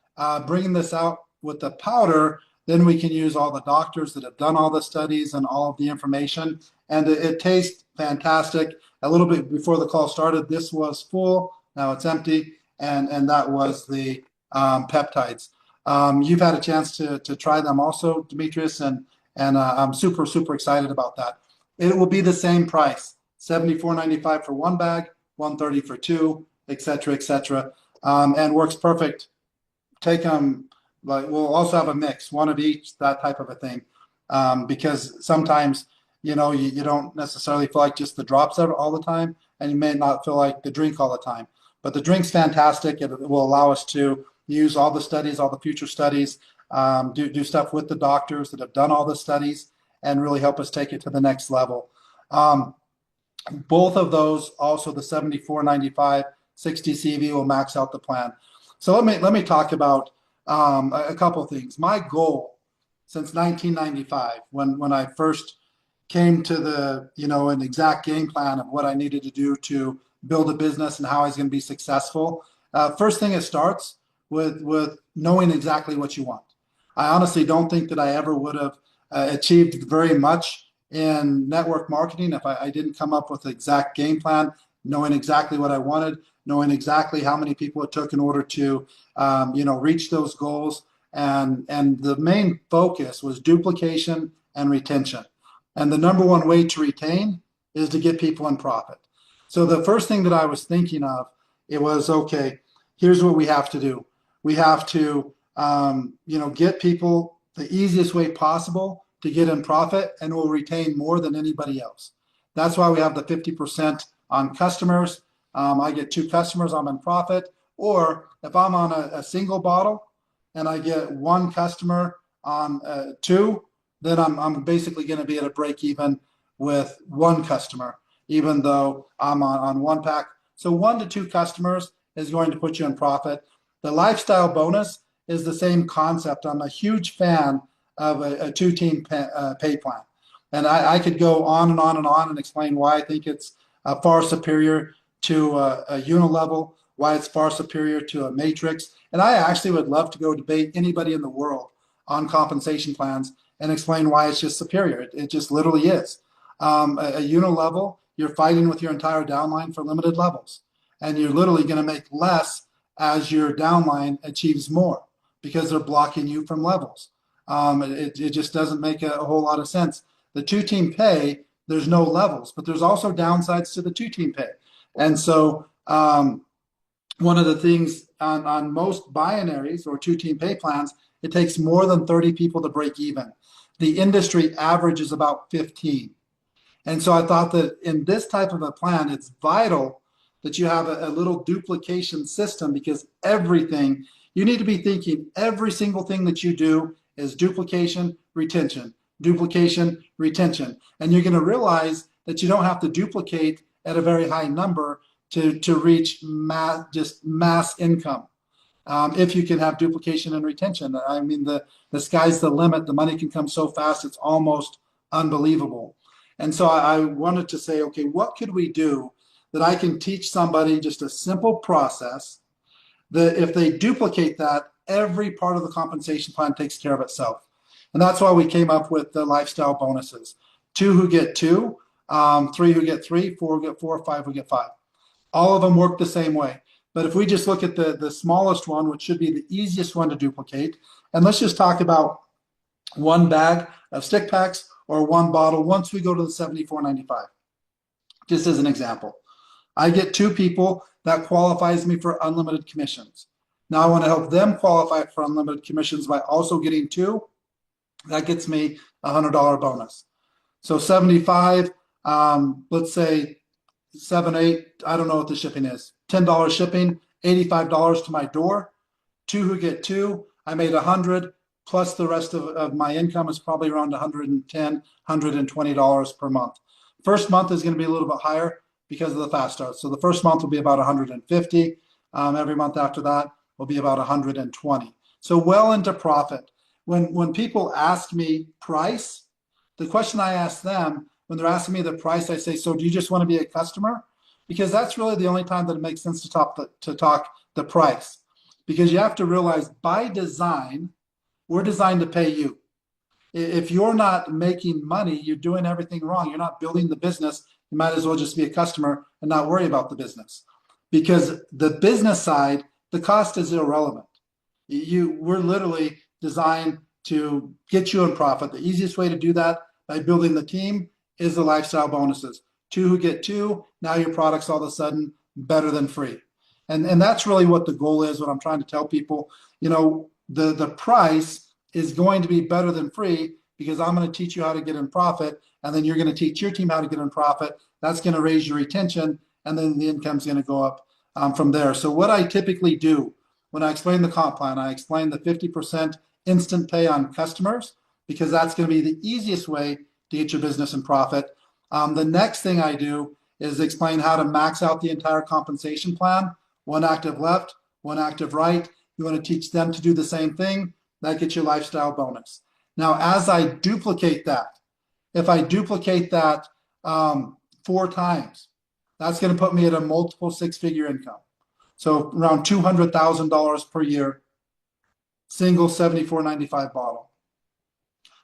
bringing this out with the powder, then we can use all the doctors that have done all the studies and all of the information. And it tastes fantastic. A little bit before the call started, this was full, now it's empty, and that was the peptides. You've had a chance to try them also, Demetrius, and I'm super, super excited about that. It will be the same price, $74.95 for one bag, $130 for two, et cetera, and works perfect. Take them, like we'll also have a mix, one of each, that type of a thing, because sometimes you don't necessarily feel like just the drops all the time, and you may not feel like the drink all the time. But the drink's fantastic. It will allow us to use all the studies, all the future studies, do stuff with the doctors that have done all the studies, and really help us take it to the next level. Both of those, also the $74.95, 60 CV will max out the plan. So let me talk about a couple of things. My goal since 1995, when I first came to an exact game plan of what I needed to do to build a business and how I was going to be successful. First thing, it starts with knowing exactly what you want. I honestly don't think that I ever would have achieved very much in network marketing if I didn't come up with the exact game plan, knowing exactly what I wanted, knowing exactly how many people it took in order to reach those goals, and the main focus was duplication and retention. And the number one way to retain is to get people in profit. So the first thing that I was thinking of, it was, okay, here's what we have to do. We have to, get people the easiest way possible to get in profit, and we'll retain more than anybody else. That's why we have the 50% on customers. I get 2 customers, I'm in profit. Or if I'm on a single bottle and I get 1 customer on 2, then I'm basically going to be at a break even with 1 customer, even though I'm on 1 pack. So 1 to 2 customers is going to put you in profit. The lifestyle bonus is the same concept. I'm a huge fan of a 2-team pay plan. And I could go on and on and on and explain why I think it's far superior to a unilevel, why it's far superior to a matrix. And I actually would love to go debate anybody in the world on compensation plans and explain why it's just superior. It just literally is. A unilevel, you're fighting with your entire downline for limited levels. And you're literally going to make less as your downline achieves more because they're blocking you from levels. It just doesn't make a whole lot of sense. The 2-team pay, there's no levels, but there's also downsides to the 2-team pay. And so one of the things on most binaries or 2-team pay plans, it takes more than 30 people to break even. The industry average is about 15. And so I thought that in this type of a plan, it's vital that you have a little duplication system, because everything, you need to be thinking every single thing that you do is duplication, retention, duplication, retention. And you're going to realize that you don't have to duplicate at a very high number to reach mass income. If you can have duplication and retention, I mean, the sky's the limit. The money can come so fast, it's almost unbelievable. And so I wanted to say, okay, what could we do that I can teach somebody just a simple process that if they duplicate that, every part of the compensation plan takes care of itself. And that's why we came up with the lifestyle bonuses. 2 who get 2, 3 who get 3, 4 who get 4, 5 who get 5. All of them work the same way. But if we just look at the smallest one, which should be the easiest one to duplicate, and let's just talk about 1 bag of stick packs or 1 bottle once we go to the $74.95, just as an example. I get 2 people, that qualifies me for unlimited commissions. Now I want to help them qualify for unlimited commissions by also getting 2. That gets me a $100 bonus. So 75, let's say 7, 8, I don't know what the shipping is. $10 shipping, $85 to my door. 2 who get 2, I made 100, plus the rest of my income is probably around $110, $120 per month. First month is going to be a little bit higher because of the fast start. So the first month will be about 150. Every month after that will be about 120. So well into profit. When people ask me price, the question I ask them when they're asking me the price, I say, so do you just want to be a customer? Because that's really the only time that it makes sense to talk the price. Because you have to realize by design, we're designed to pay you. If you're not making money, you're doing everything wrong. You're not building the business. You might as well just be a customer and not worry about the business. Because the business side, the cost is irrelevant. We're literally designed to get you in profit. The easiest way to do that by building the team is the lifestyle bonuses. 2 who get 2, now your product's all of a sudden better than free. And that's really what the goal is, what I'm trying to tell people. The price is going to be better than free because I'm going to teach you how to get in profit, and then you're going to teach your team how to get in profit. That's going to raise your retention, and then the income's going to go up from there. So what I typically do when I explain the comp plan, I explain the 50% instant pay on customers, because that's going to be the easiest way to get your business in profit. The next thing I do is explain how to max out the entire compensation plan. 1 active left, 1 active right. You want to teach them to do the same thing. That gets your lifestyle bonus. Now, as I duplicate that, if I duplicate that 4 times, that's going to put me at a multiple 6-figure income. So around $200,000 per year, single $74.95 bottle.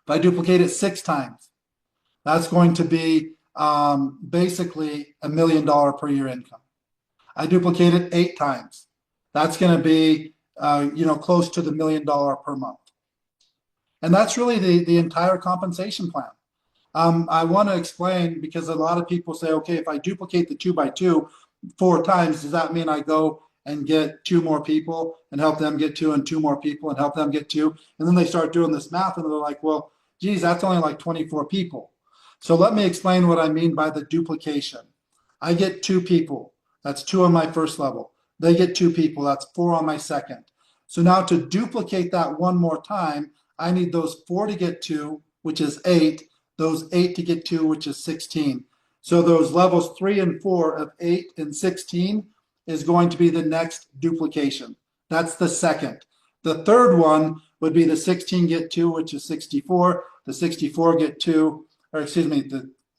If I duplicate it 6 times, that's going to be basically $1 million per year income. I duplicate it 8 times. That's going to be close to the $1 million per month. And that's really the entire compensation plan. I want to explain because a lot of people say, okay, if I duplicate the 2x2 4 times, does that mean I go and get 2 more people and help them get 2 and 2 more people and help them get 2? And then they start doing this math and they're like, well, geez, that's only like 24 people. So let me explain what I mean by the duplication. I get 2 people. That's 2 on my first level. They get 2 people. That's 4 on my second. So now to duplicate that 1 more time, I need those 4 to get 2, which is 8, those 8 to get 2, which is 16. So those levels 3 and 4 of 8 and 16 is going to be the next duplication. That's the second. The third one would be the 16 get 2, which is 64. The 64 get 2, or excuse me,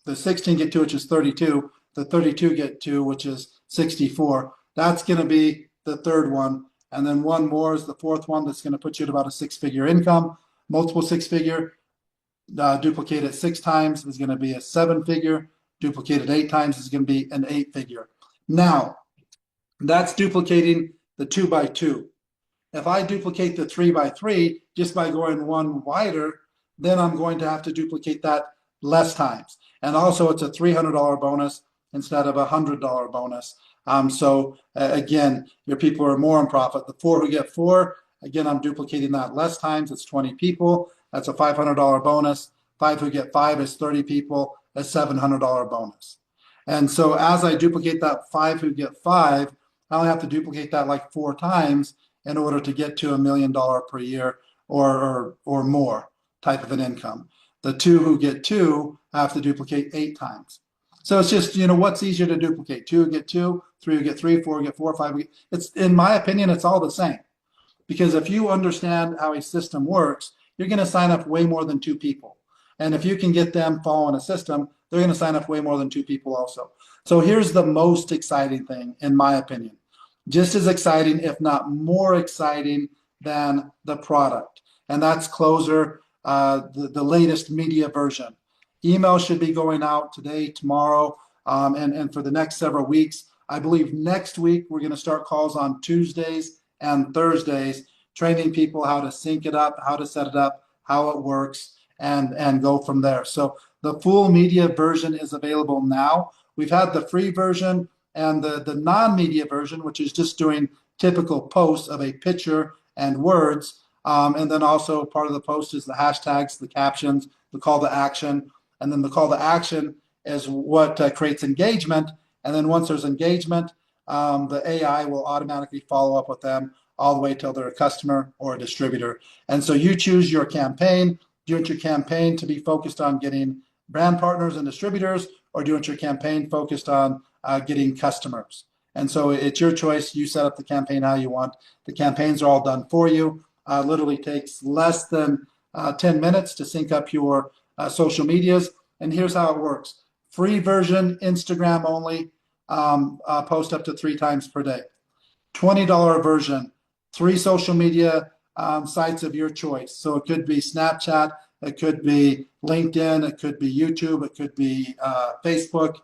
the 16 get 2, which is 32. The 32 get 2, which is 64. That's going to be the third one. And then one more is the fourth one that's going to put you at about a 6-figure income. Multiple 6-figure, duplicate it 6 times is going to be a 7-figure. Duplicated 8 times is going to be an 8-figure. Now, that's duplicating the 2x2. If I duplicate the 3x3 just by going one wider, then I'm going to have to duplicate that less times. And also it's a $300 bonus instead of a $100 bonus. Again, your people are more in profit. The 4 who get 4, again, I'm duplicating that less times. It's 20 people. That's a $500 bonus. 5 who get 5 is 30 people, a $700 bonus. And so as I duplicate that 5 who get 5, I only have to duplicate that like 4 times in order to get to $1 million per year or more type of an income. The 2 who get 2 have to duplicate 8 times. So it's just, what's easier to duplicate? 2 who get 2, 3 who get 3, 4 who get 4, 5 who get, it's, in my opinion, it's all the same. Because if you understand how a system works, you're going to sign up way more than 2 people. And if you can get them following a system, they're going to sign up way more than 2 people also. So here's the most exciting thing, in my opinion. Just as exciting, if not more exciting than the product. And that's Closer, the latest media version. Email should be going out today, tomorrow, and for the next several weeks. I believe next week we're going to start calls on Tuesdays and Thursdays, training people how to sync it up, how to set it up, how it works, and go from there. So the full media version is available now. We've had the free version and the non-media version, which is just doing typical posts of a picture and words. And then also part of the post is the hashtags, the captions, the call to action. And then the call to action is what creates engagement. And then once there's engagement, the AI will automatically follow up with them all the way till they're a customer or a distributor. And so you choose your campaign. Do you want your campaign to be focused on getting brand partners and distributors, or do you want your campaign focused on getting customers? And so it's your choice. You set up the campaign how you want. The campaigns are all done for you. Literally takes less than 10 minutes to sync up your social medias. And here's how it works. Free version, Instagram only, post up to 3 times per day. $20 version, 3 social media sites of your choice. So it could be Snapchat, it could be LinkedIn, it could be YouTube, it could be Facebook,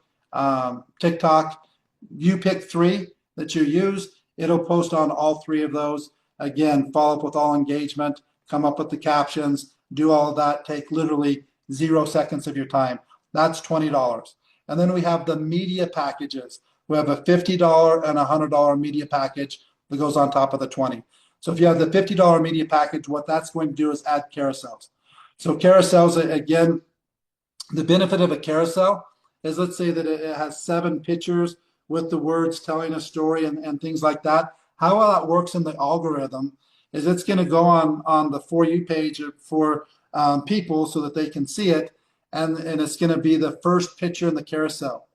TikTok. You pick 3 that you use. It'll post on all 3 of those. Again, follow up with all engagement, come up with the captions, do all of that, take literally 0 seconds of your time. That's $20. And then we have the media packages. We have a $50 and a $100 media package that goes on top of the 20. So if you have the $50 media package, what that's going to do is add carousels. So carousels, again, the benefit of a carousel is, let's say that it has 7 pictures with the words telling a story and things like that. How that works in the algorithm is it's going to go on the For You page for people so that they can see it, and it's going to be the first picture in the carousel.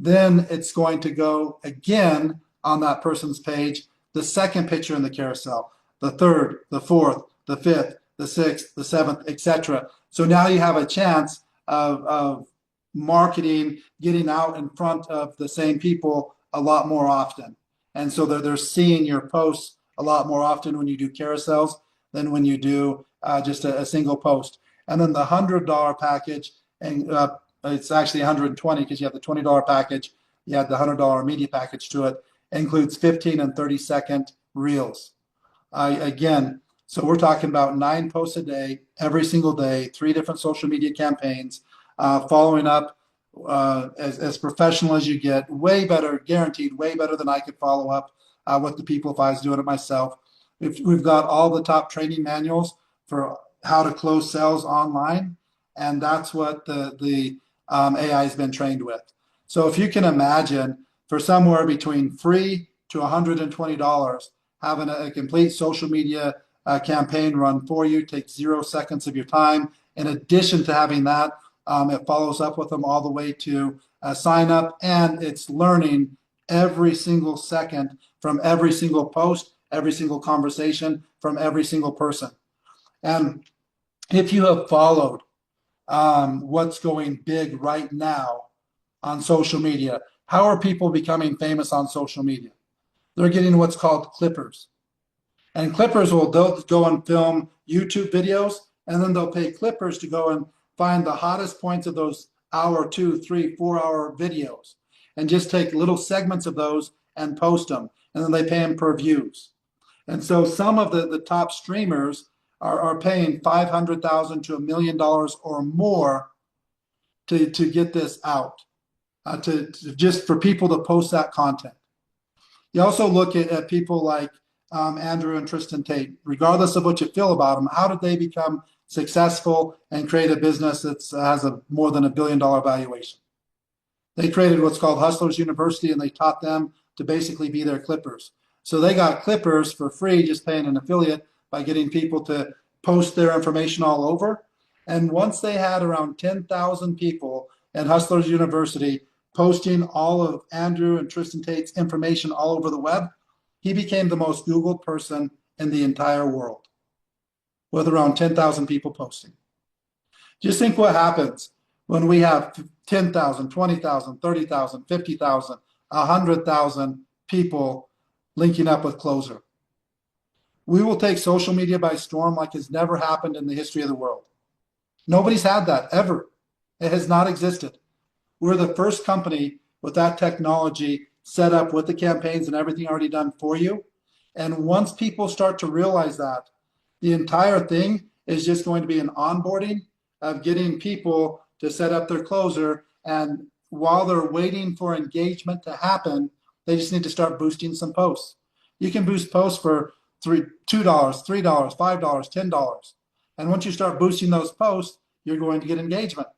Then it's going to go again on that person's page, the second picture in the carousel, the third, the fourth, the fifth, the sixth, the seventh, etc. So now you have a chance of marketing, getting out in front of the same people a lot more often. And so they're seeing your posts a lot more often when you do carousels than when you do just a single post. And then the $100 package, and it's actually $120 because you have the $20 package, you have the $100 media package to it, includes 15 and 30-second reels. Again, So we're talking about 9 posts a day, every single day, 3 different social media campaigns, following up as professional as you get, way better, guaranteed, way better than I could follow up with the people if I was doing it myself. We've got all the top training manuals for how to close sales online, and that's what the AI has been trained with. So if you can imagine, for somewhere between free to $120, having a complete social media campaign run for you, takes 0 seconds of your time. In addition to having that, it follows up with them all the way to sign up, and it's learning every single second from every single post, every single conversation from every single person. And if you have followed what's going big right now on social media, how are people becoming famous on social media? They're getting what's called clippers. And clippers they'll go and film YouTube videos, and then they'll pay clippers to go and find the hottest points of those hour, 2, 3, 4 hour videos, and just take little segments of those and post them. And then they pay them per views. And so some of the top streamers are paying $500,000 to $1 million or more to get this out, to just for people to post that content. You also look at people like Andrew and Tristan Tate. Regardless of what you feel about them, how did they become successful and create a business that has more than $1 billion valuation? They created what's called Hustlers University, and they taught them to basically be their clippers. So they got clippers for free, just paying an affiliate by getting people to post their information all over. And once they had around 10,000 people at Hustlers University posting all of Andrew and Tristan Tate's information all over the web, he became the most Googled person in the entire world, with around 10,000 people posting. Just think what happens when we have 10,000, 20,000, 30,000, 50,000, 100,000 people linking up with Closer. We will take social media by storm like it's never happened in the history of the world. Nobody's had that ever. It has not existed. We're the first company with that technology set up with the campaigns and everything already done for you. And once people start to realize that, the entire thing is just going to be an onboarding of getting people to set up their Closer. And while they're waiting for engagement to happen, they just need to start boosting some posts. You can boost posts for $2, $3, $5, $10. And once you start boosting those posts, you're going to get engagement.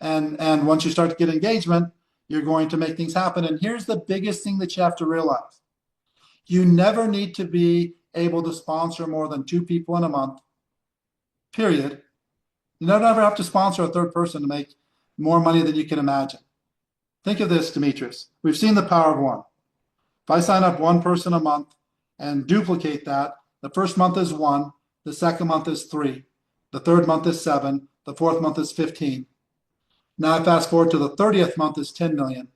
And once you start to get engagement, you're going to make things happen. And here's the biggest thing that you have to realize. You never need to be able to sponsor more than 2 people in a month, period. You don't ever have to sponsor a third person to make more money than you can imagine. Think of this, Demetrius. We've seen the power of one. If I sign up 1 person a month and duplicate that, the first month is 1, the second month is 3, the third month is 7, the fourth month is 15. Now I fast forward to the 30th month is 10 million.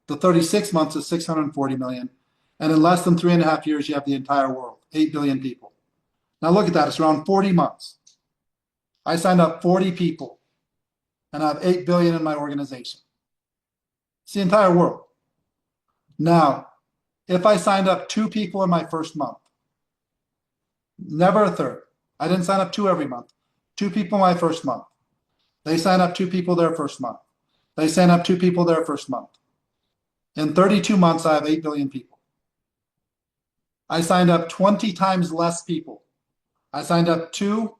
The 36th month is 640 million. And in less than 3.5 years, you have the entire world, 8 billion people. Now look at that, it's around 40 months. I signed up 40 people and I have 8 billion in my organization. It's the entire world. Now, if I signed up 2 people in my first month, never a third. I didn't sign up 2 every month. 2 people my first month. They sign up 2 people their first month. They sign up 2 people their first month. In 32 months, I have 8 billion people. I signed up 20 times less people. I signed up 2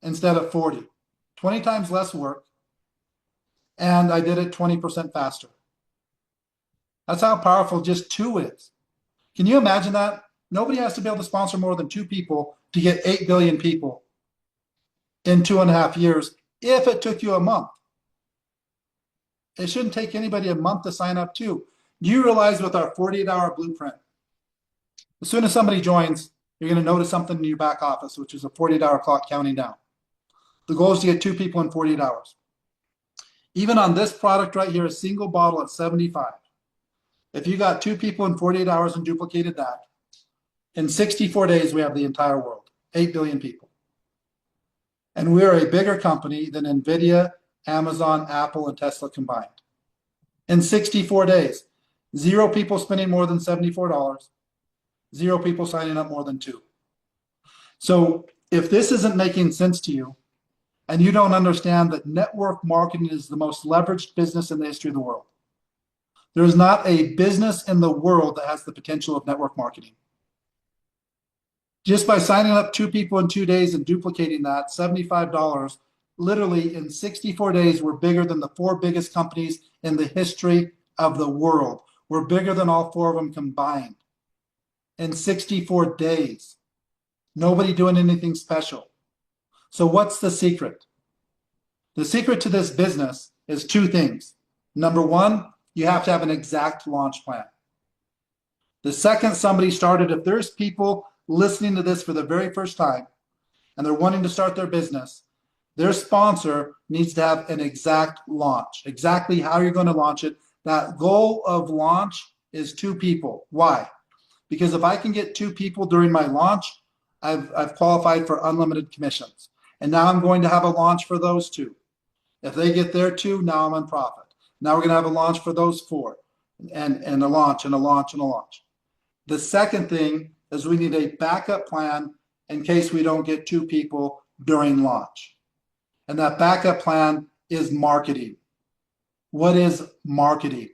instead of 40. 20 times less work, and I did it 20% faster. That's how powerful just 2 is. Can you imagine that? Nobody has to be able to sponsor more than 2 people to get 8 billion people in 2.5 years if it took you a month. It shouldn't take anybody a month to sign up too. Do you realize with our 48-hour blueprint, as soon as somebody joins, you're going to notice something in your back office, which is a 48-hour clock counting down. The goal is to get 2 people in 48 hours. Even on this product right here, a single bottle at 75. If you got 2 people in 48 hours and duplicated that, in 64 days, we have the entire world, 8 billion people. And we are a bigger company than NVIDIA, Amazon, Apple, and Tesla combined. In 64 days, 0 people spending more than $74, 0 people signing up more than 2. So if this isn't making sense to you, and you don't understand that network marketing is the most leveraged business in the history of the world, there is not a business in the world that has the potential of network marketing. Just by signing up 2 people in 2 days and duplicating that, $75, literally in 64 days, we're bigger than the 4 biggest companies in the history of the world. We're bigger than all 4 of them combined in 64 days. Nobody doing anything special. So what's the secret? The secret to this business is 2 things. Number 1, you have to have an exact launch plan. The second somebody started, if there's people listening to this for the very first time and they're wanting to start their business, their sponsor needs to have an exact launch, exactly how you're going to launch it. That goal of launch is 2 people. Why? Because if I can get 2 people during my launch, I've qualified for unlimited commissions. And now I'm going to have a launch for those 2. If they get their 2, now I'm in profit. Now we're going to have a launch for those 4, and a launch and a launch and a launch. The second thing is we need a backup plan in case we don't get 2 people during launch. And that backup plan is marketing. What is marketing?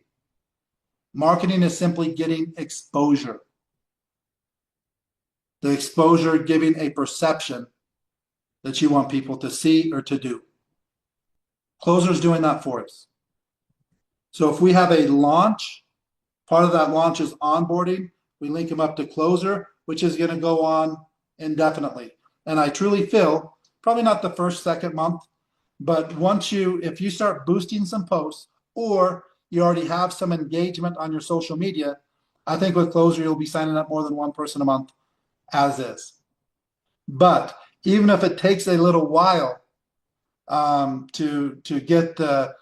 Marketing is simply getting exposure. The exposure giving a perception that you want people to see or to do. Closer's doing that for us. So if we have a launch, part of that launch is onboarding. We link them up to Closer, which is going to go on indefinitely. And I truly feel, probably not the first, second month, but if you start boosting some posts, or you already have some engagement on your social media, I think with Closer, you'll be signing up more than 1 person a month as is. But even if it takes a little while to get the,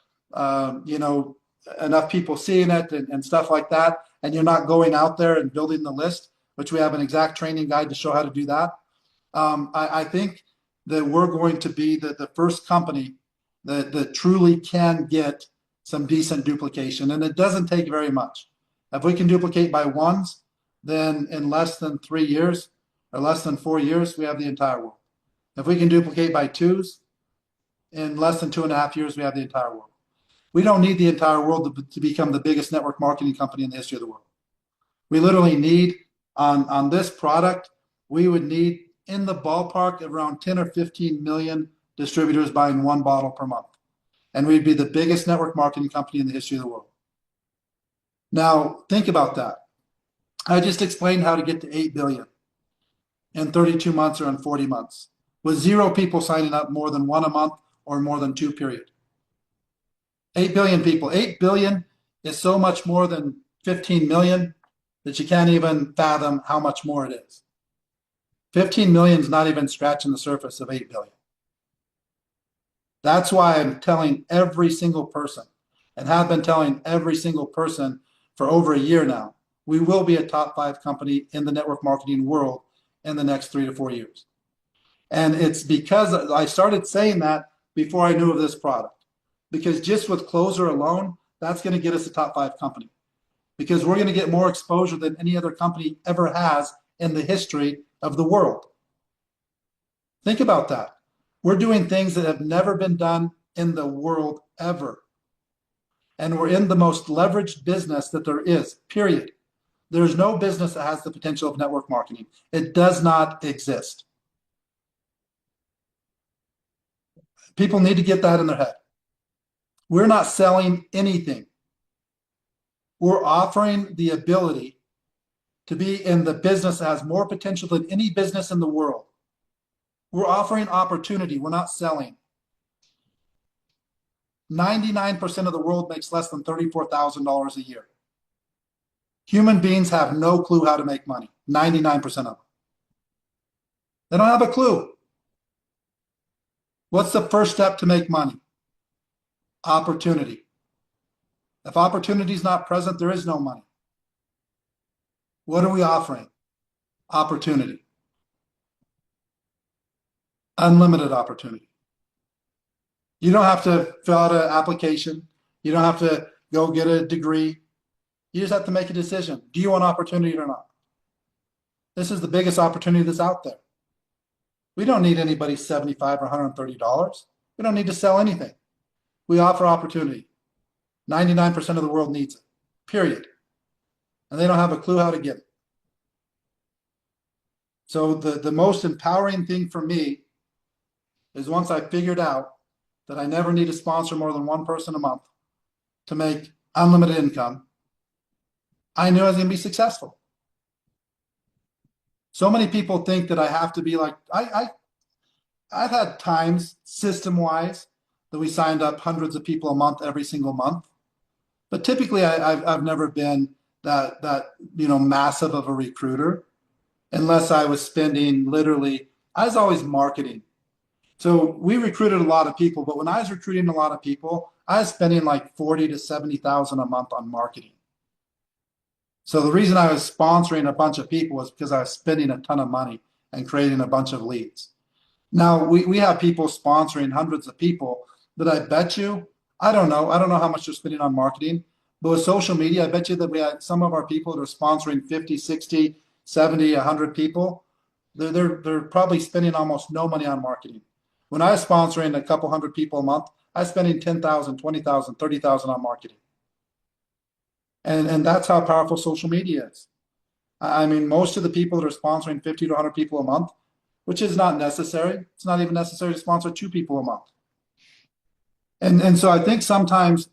enough people seeing it and stuff like that, and you're not going out there and building the list, which we have an exact training guide to show how to do that. I think that we're going to be the first company that truly can get some decent duplication, and it doesn't take very much. If we can duplicate by 1s, then in less than 3 years or less than 4 years, we have the entire world. If we can duplicate by 2s, in less than 2.5 years, we have the entire world. We don't need the entire world to become the biggest network marketing company in the history of the world. We literally need, on this product, we would need in the ballpark of around 10 or 15 million distributors buying 1 bottle per month. And we'd be the biggest network marketing company in the history of the world. Now, think about that. I just explained how to get to 8 billion in 32 months or in 40 months, with 0 people signing up more than 1 a month or more than 2, period. 8 billion people. 8 billion is so much more than 15 million that you can't even fathom how much more it is. 15 million is not even scratching the surface of 8 billion. That's why I'm telling every single person, and have been telling every single person for over a year now, we will be a top 5 company in the network marketing world in the next 3 to 4 years. And it's because I started saying that before I knew of this product. Because just with Closer alone, that's going to get us a top 5 company. Because we're going to get more exposure than any other company ever has in the history of the world. Think about that. We're doing things that have never been done in the world ever. And we're in the most leveraged business that there is, period. There's no business that has the potential of network marketing. It does not exist. People need to get that in their head. We're not selling anything. We're offering the ability to be in the business that has more potential than any business in the world. We're offering opportunity. We're not selling. 99% of the world makes less than $34,000 a year. Human beings have no clue how to make money. 99% of them. They don't have a clue. What's the first step to make money? Opportunity. If opportunity is not present, there is no money. What are we offering? Opportunity. Unlimited opportunity. You don't have to fill out an application. You don't have to go get a degree. You just have to make a decision. Do you want opportunity or not? This is the biggest opportunity that's out there. We don't need anybody $75 or $130. We don't need to sell anything. We offer opportunity. 99% of the world needs it, period. And they don't have a clue how to get it. So the most empowering thing for me is once I figured out that I never need to sponsor more than one person a month to make unlimited income, I knew I was going to be successful. So many people think that I have to be like, I've had times system-wise that we signed up hundreds of people a month every single month. But typically I've never been that massive of a recruiter unless I was spending literally, I was always marketing. So we recruited a lot of people, but when I was recruiting a lot of people, I was spending like 40 to 70,000 a month on marketing. So the reason I was sponsoring a bunch of people was because I was spending a ton of money and creating a bunch of leads. Now we have people sponsoring hundreds of people, but I bet you, I don't know how much they're spending on marketing, but with social media, I bet you that we had some of our people that are sponsoring 50, 60, 70, 100 people. They're probably spending almost no money on marketing. When I was sponsoring a couple hundred people a month, I was spending 10,000, 20,000, 30,000 on marketing. And that's how powerful social media is. I mean, most of the people that are sponsoring 50 to 100 people a month, which is not necessary. It's not even necessary to sponsor 2 people a month. And so I think sometimes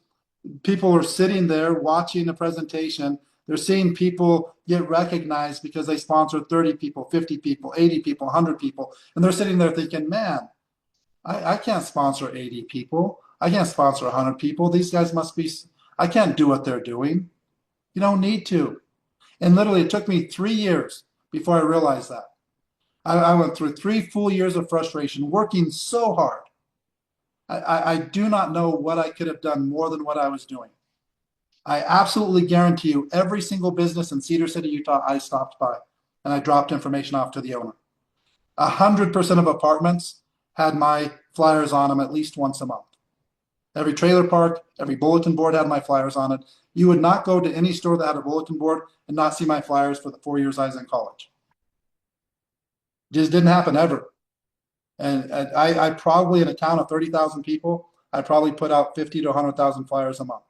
people are sitting there watching a presentation. They're seeing people get recognized because they sponsored 30 people, 50 people, 80 people, 100 people. And they're sitting there thinking, man, I can't sponsor 80 people. I can't sponsor 100 people. These guys must be, I can't do what they're doing. You don't need to. And literally it took me 3 years before I realized that. I went through 3 full years of frustration, working so hard. I do not know what I could have done more than what I was doing. I absolutely guarantee you every single business in Cedar City, Utah, I stopped by and I dropped information off to the owner. 100% of apartments had my flyers on them at least once a month. Every trailer park, every bulletin board had my flyers on it. You would not go to any store that had a bulletin board and not see my flyers for the 4 years I was in college. Just didn't happen ever. And I probably, in a town of 30,000 people, I probably put out 50 to 100,000 flyers a month.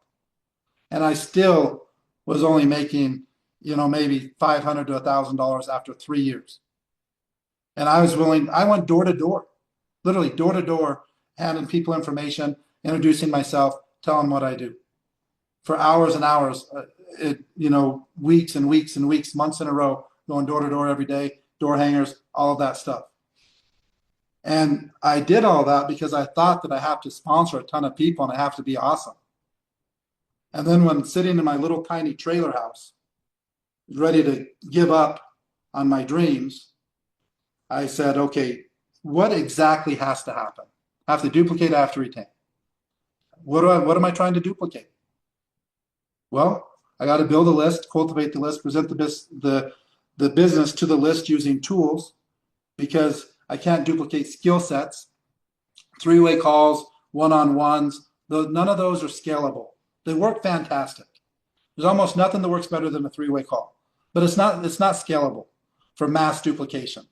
And I still was only making, maybe $500 to $1,000 after 3 years. And I went door to door, literally door to door, handing people information, introducing myself, telling what I do for hours and hours, weeks and weeks and weeks, months in a row, going door to door every day, door hangers, all of that stuff. And I did all that because I thought that I have to sponsor a ton of people and I have to be awesome. And then when sitting in my little tiny trailer house, ready to give up on my dreams, I said, okay, what exactly has to happen? I have to duplicate, I have to retain. What am I trying to duplicate? Well, I got to build a list, cultivate the list, present the business to the list using tools, because I can't duplicate skill sets, 3-way calls, one-on-ones. None of those are scalable. They work fantastic. There's almost nothing that works better than a 3-way call, but it's not scalable for mass duplication.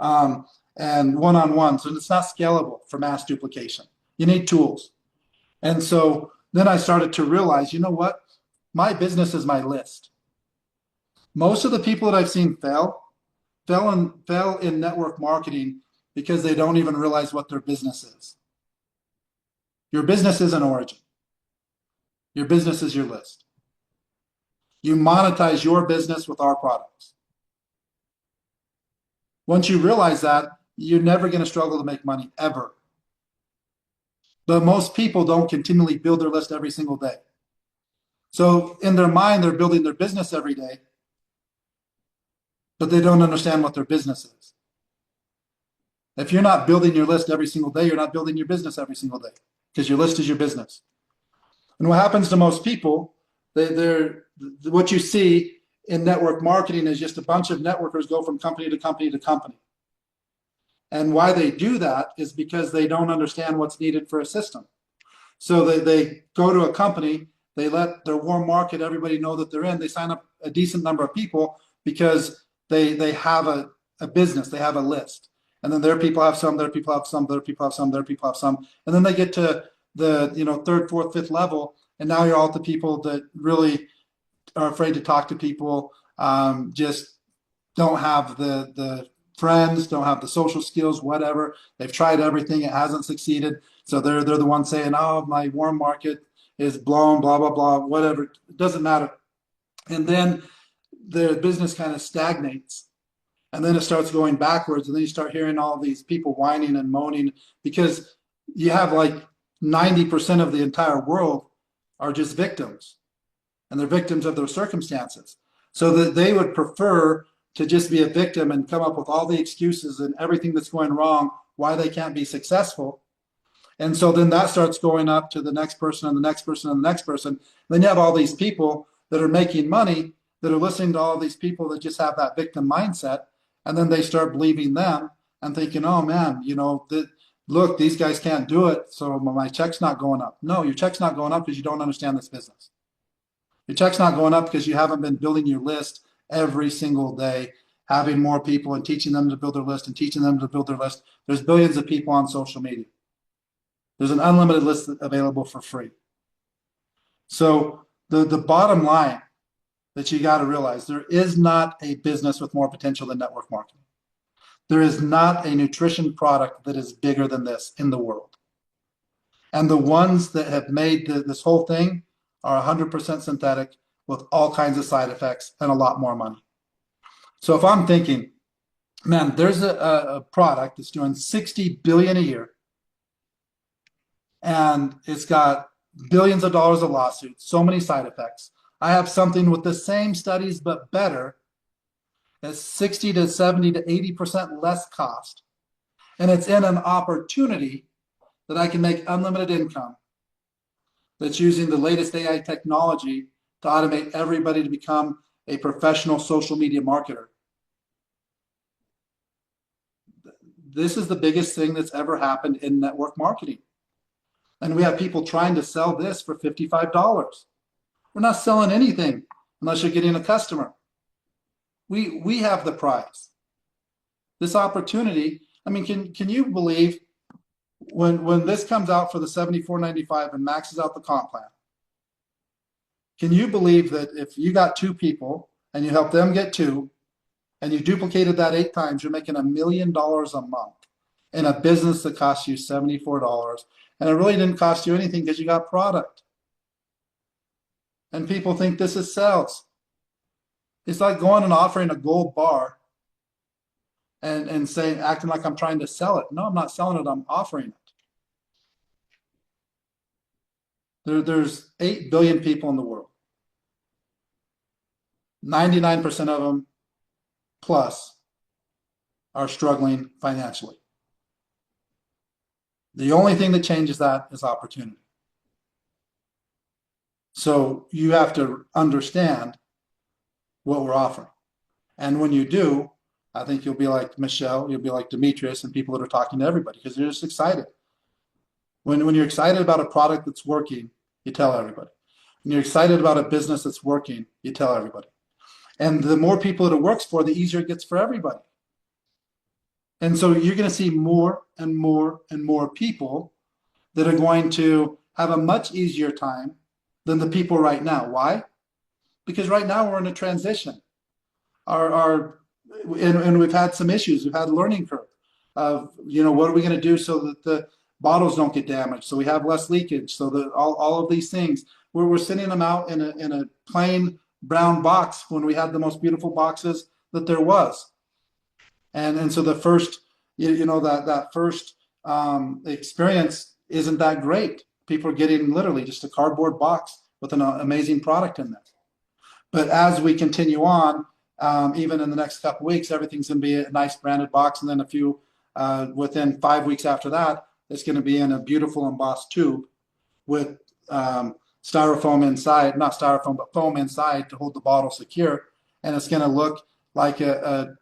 And one-on-ones, and it's not scalable for mass duplication. You need tools. And so then I started to realize, you know what? My business is my list. Most of the people that I've seen fell in network marketing because they don't even realize what their business is. Your business isn't ORYGN. Your business is your list. You monetize your business with our products. Once you realize that, you're never going to struggle to make money, ever. But most people don't continually build their list every single day. So in their mind, they're building their business every day, but they don't understand what their business is. If you're not building your list every single day, you're not building your business every single day, because your list is your business. And what happens to most people, what you see in network marketing is just a bunch of networkers go from company to company to company. And why they do that is because they don't understand what's needed for a system. So they go to a company, they let their warm market, everybody know that they're in, they sign up a decent number of people because they have a business, they have a list. And then their people have some, their people have some, their people have some, their people have some. And then they get to the, third, fourth, fifth level. And now you're all the people that really are afraid to talk to people, just don't have the friends, don't have the social skills, whatever. They've tried everything, it hasn't succeeded. So they're the ones saying, "Oh, my warm market is blown, blah blah blah, whatever." It doesn't matter. And then the business kind of stagnates, and then it starts going backwards, and then you start hearing all these people whining and moaning because you have like 90% of the entire world are just victims, and they're victims of their circumstances. So that they would prefer to just be a victim and come up with all the excuses and everything that's going wrong, why they can't be successful. And so then that starts going up to the next person and the next person and the next person. Then you have all these people that are making money that are listening to all these people that just have that victim mindset. And then they start believing them and thinking, "Oh man, look, these guys can't do it, so my check's not going up." No, your check's not going up because you don't understand this business. Your check's not going up because you haven't been building your list every single day, having more people and teaching them to build their list and teaching them to build their list. There's billions of people on social media. There's an unlimited list available for free. So the bottom line that you got to realize, there is not a business with more potential than network marketing. There is not a nutrition product that is bigger than this in the world. And the ones that have made this whole thing are 100% synthetic with all kinds of side effects and a lot more money. So if I'm thinking, man, there's a product that's doing 60 billion a year, and it's got billions of dollars of lawsuits, so many side effects. I have something with the same studies but better, at 60 to 70 to 80% less cost, and it's in an opportunity that I can make unlimited income, that's using the latest AI technology to automate everybody to become a professional social media marketer. This is the biggest thing that's ever happened in network marketing. And we have people trying to sell this for $55. We're not selling anything unless you're getting a customer. We have the prize. This opportunity, I mean, can you believe when this comes out for the $74.95 and maxes out the comp plan? Can you believe that if you got two people and you help them get two, and you duplicated that 8 times, you're making $1 million a month in a business that costs you $74, and it really didn't cost you anything because you got product. And people think this is sales. It's like going and offering a gold bar and saying, acting like I'm trying to sell it. No, I'm not selling it, I'm offering it. There's 8 billion people in the world. 99% of them plus are struggling financially. The only thing that changes that is opportunity. So you have to understand what we're offering. And when you do, I think you'll be like Michelle, you'll be like Demetrius and people that are talking to everybody because you're just excited. When you're excited about a product that's working, you tell everybody. When you're excited about a business that's working, you tell everybody. And the more people that it works for, the easier it gets for everybody. And so you're going to see more and more and more people that are going to have a much easier time than the people right now. Why? Because right now we're in a transition. And we've had some issues. We've had a learning curve of, what are we going to do so that the bottles don't get damaged, so we have less leakage, so that all of these things, we're sending them out in a plain brown box when we had the most beautiful boxes that there was. And so the first, that first experience isn't that great. People are getting literally just a cardboard box with an amazing product in there. But as we continue on, even in the next couple of weeks, everything's going to be a nice branded box. And then within 5 weeks after that, it's going to be in a beautiful embossed tube with styrofoam inside, not styrofoam, but foam inside to hold the bottle secure. And it's going to look like a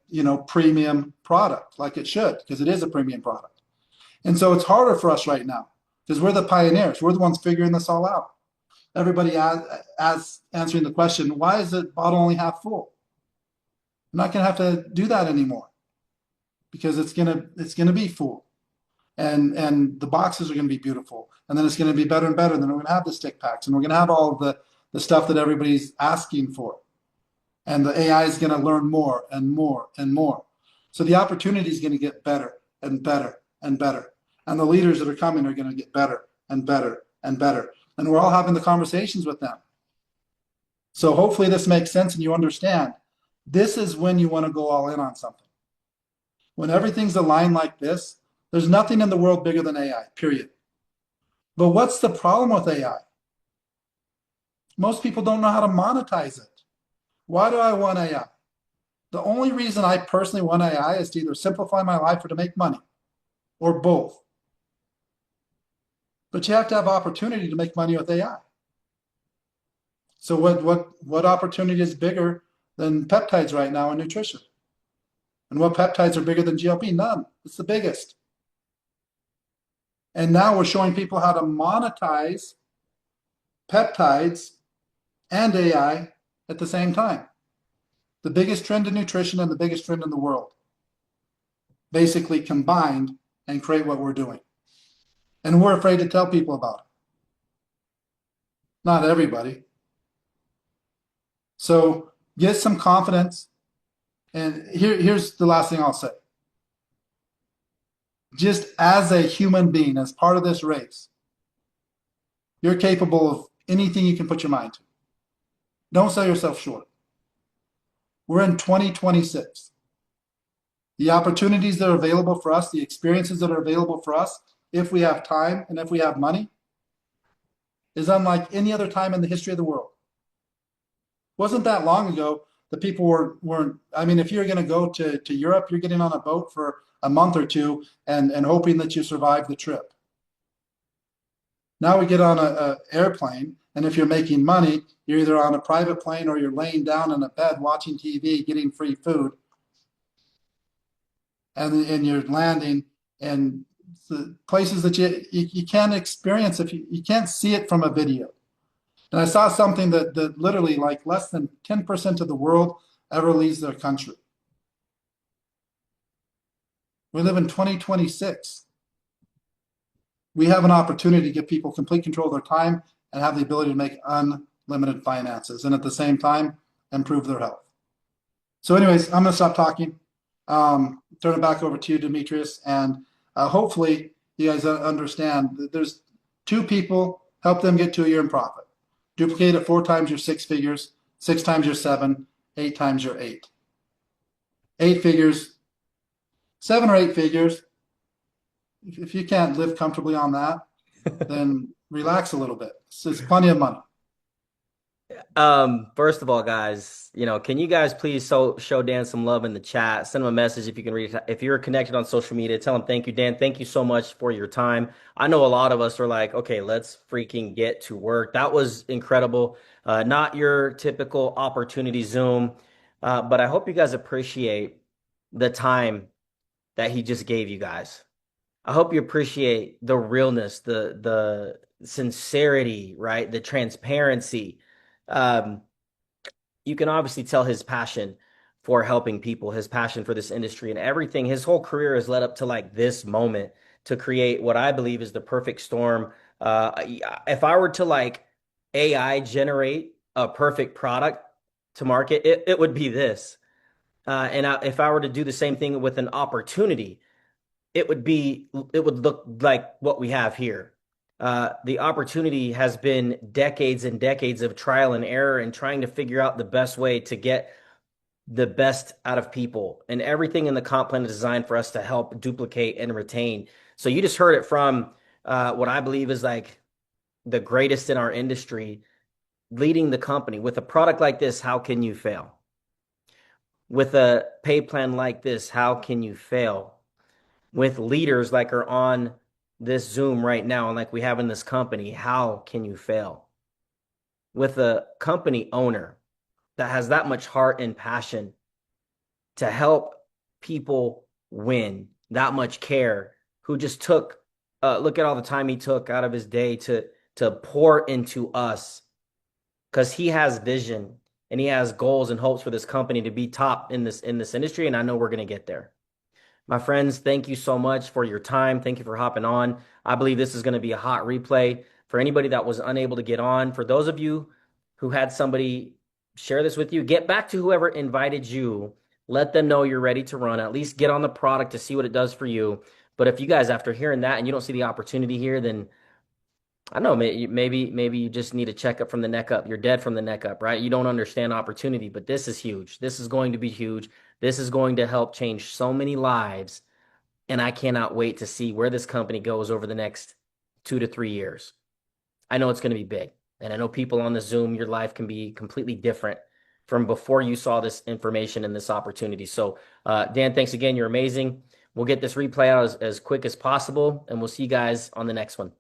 premium product, like it should, because it is a premium product. And so it's harder for us right now because we're the pioneers. We're the ones figuring this all out. Everybody as answering the question, why is the bottle only half full? I'm not going to have to do that anymore. because it's gonna be full, and the boxes are gonna be beautiful, and then it's gonna be better and better. And then we're gonna have the stick packs, and we're gonna have all of the stuff that everybody's asking for, and the AI is gonna learn more and more and more. So the opportunity is gonna get better and better and better, and the leaders that are coming are gonna get better and better and better, and we're all having the conversations with them. So hopefully this makes sense and you understand. This is when you want to go all in on something. When everything's aligned like this, there's nothing in the world bigger than AI, period. But what's the problem with AI? Most people don't know how to monetize it. Why do I want AI? The only reason I personally want AI is to either simplify my life or to make money, or both. But you have to have opportunity to make money with AI. So what opportunity is bigger than peptides right now in nutrition? And what peptides are bigger than GLP? None. It's the biggest. And now we're showing people how to monetize peptides and AI at the same time. The biggest trend in nutrition and the biggest trend in the world basically combined and create what we're doing. And we're afraid to tell people about it. Not everybody. So get some confidence. And here's the last thing I'll say. Just as a human being, as part of this race, you're capable of anything you can put your mind to. Don't sell yourself short. We're in 2026. The opportunities that are available for us, the experiences that are available for us, if we have time and if we have money, is unlike any other time in the history of the world. Wasn't that long ago that people weren't, I mean, if you're going to go to Europe, you're getting on a boat for a month or two and hoping that you survive the trip. Now we get on a airplane, and if you're making money, you're either on a private plane or you're laying down in a bed watching TV, getting free food, and you're landing in the places that you can't experience if you can't see it from a video. And I saw something that literally like less than 10% of the world ever leaves their country. We live in 2026. We have an opportunity to give people complete control of their time and have the ability to make unlimited finances and at the same time improve their health. So anyways, I'm going to stop talking. Turn it back over to you, Demetrius. And hopefully you guys understand that there's two people, help them get to a year in profit. Duplicate it 4 times your 6 figures, 6 times your 7, 8 times your 8. 8 figures, 7 or 8 figures. If you can't live comfortably on that, then relax a little bit. It's plenty of money. First of all, guys, can you guys please show Dan some love in the chat? Send him a message if you can read. If you're connected on social media, tell him thank you, Dan. Thank you so much for your time. I know a lot of us are like, okay, let's freaking get to work. That was incredible. Not your typical opportunity Zoom, but I hope you guys appreciate the time that he just gave you guys. I hope you appreciate the realness, the sincerity, right? The transparency. Um, you can obviously tell his passion for helping people, his passion for this industry and everything. His whole career has led up to like this moment to create what I believe is the perfect storm. If I were to like AI generate a perfect product to market, it would be this. If I were to do the same thing with an opportunity, it would look like what we have here. The opportunity has been decades and decades of trial and error and trying to figure out the best way to get the best out of people, and everything in the comp plan is designed for us to help duplicate and retain. So you just heard it from what I believe is like the greatest in our industry leading the company. With a product like this, how can you fail? With a pay plan like this, how can you fail? With leaders like are on this Zoom right now and like we have in this company, how can you fail? With a company owner that has that much heart and passion to help people win, that much care, who just took, look at all the time he took out of his day to pour into us, because he has vision and he has goals and hopes for this company to be top in this industry, and I know we're going to get there. My friends, thank you so much for your time. Thank you for hopping on. I believe this is going to be a hot replay for anybody that was unable to get on. For those of you who had somebody share this with you, get back to whoever invited you. Let them know you're ready to run. At least get on the product to see what it does for you. But if you guys, after hearing that and you don't see the opportunity here, then I don't know, maybe you just need a checkup from the neck up. You're dead from the neck up, right? You don't understand opportunity, but this is huge. This is going to be huge. This is going to help change so many lives, and I cannot wait to see where this company goes over the next 2 to 3 years. I know it's going to be big, and I know people on the Zoom, your life can be completely different from before you saw this information and this opportunity. So, Dan, thanks again. You're amazing. We'll get this replay out as quick as possible, and we'll see you guys on the next one.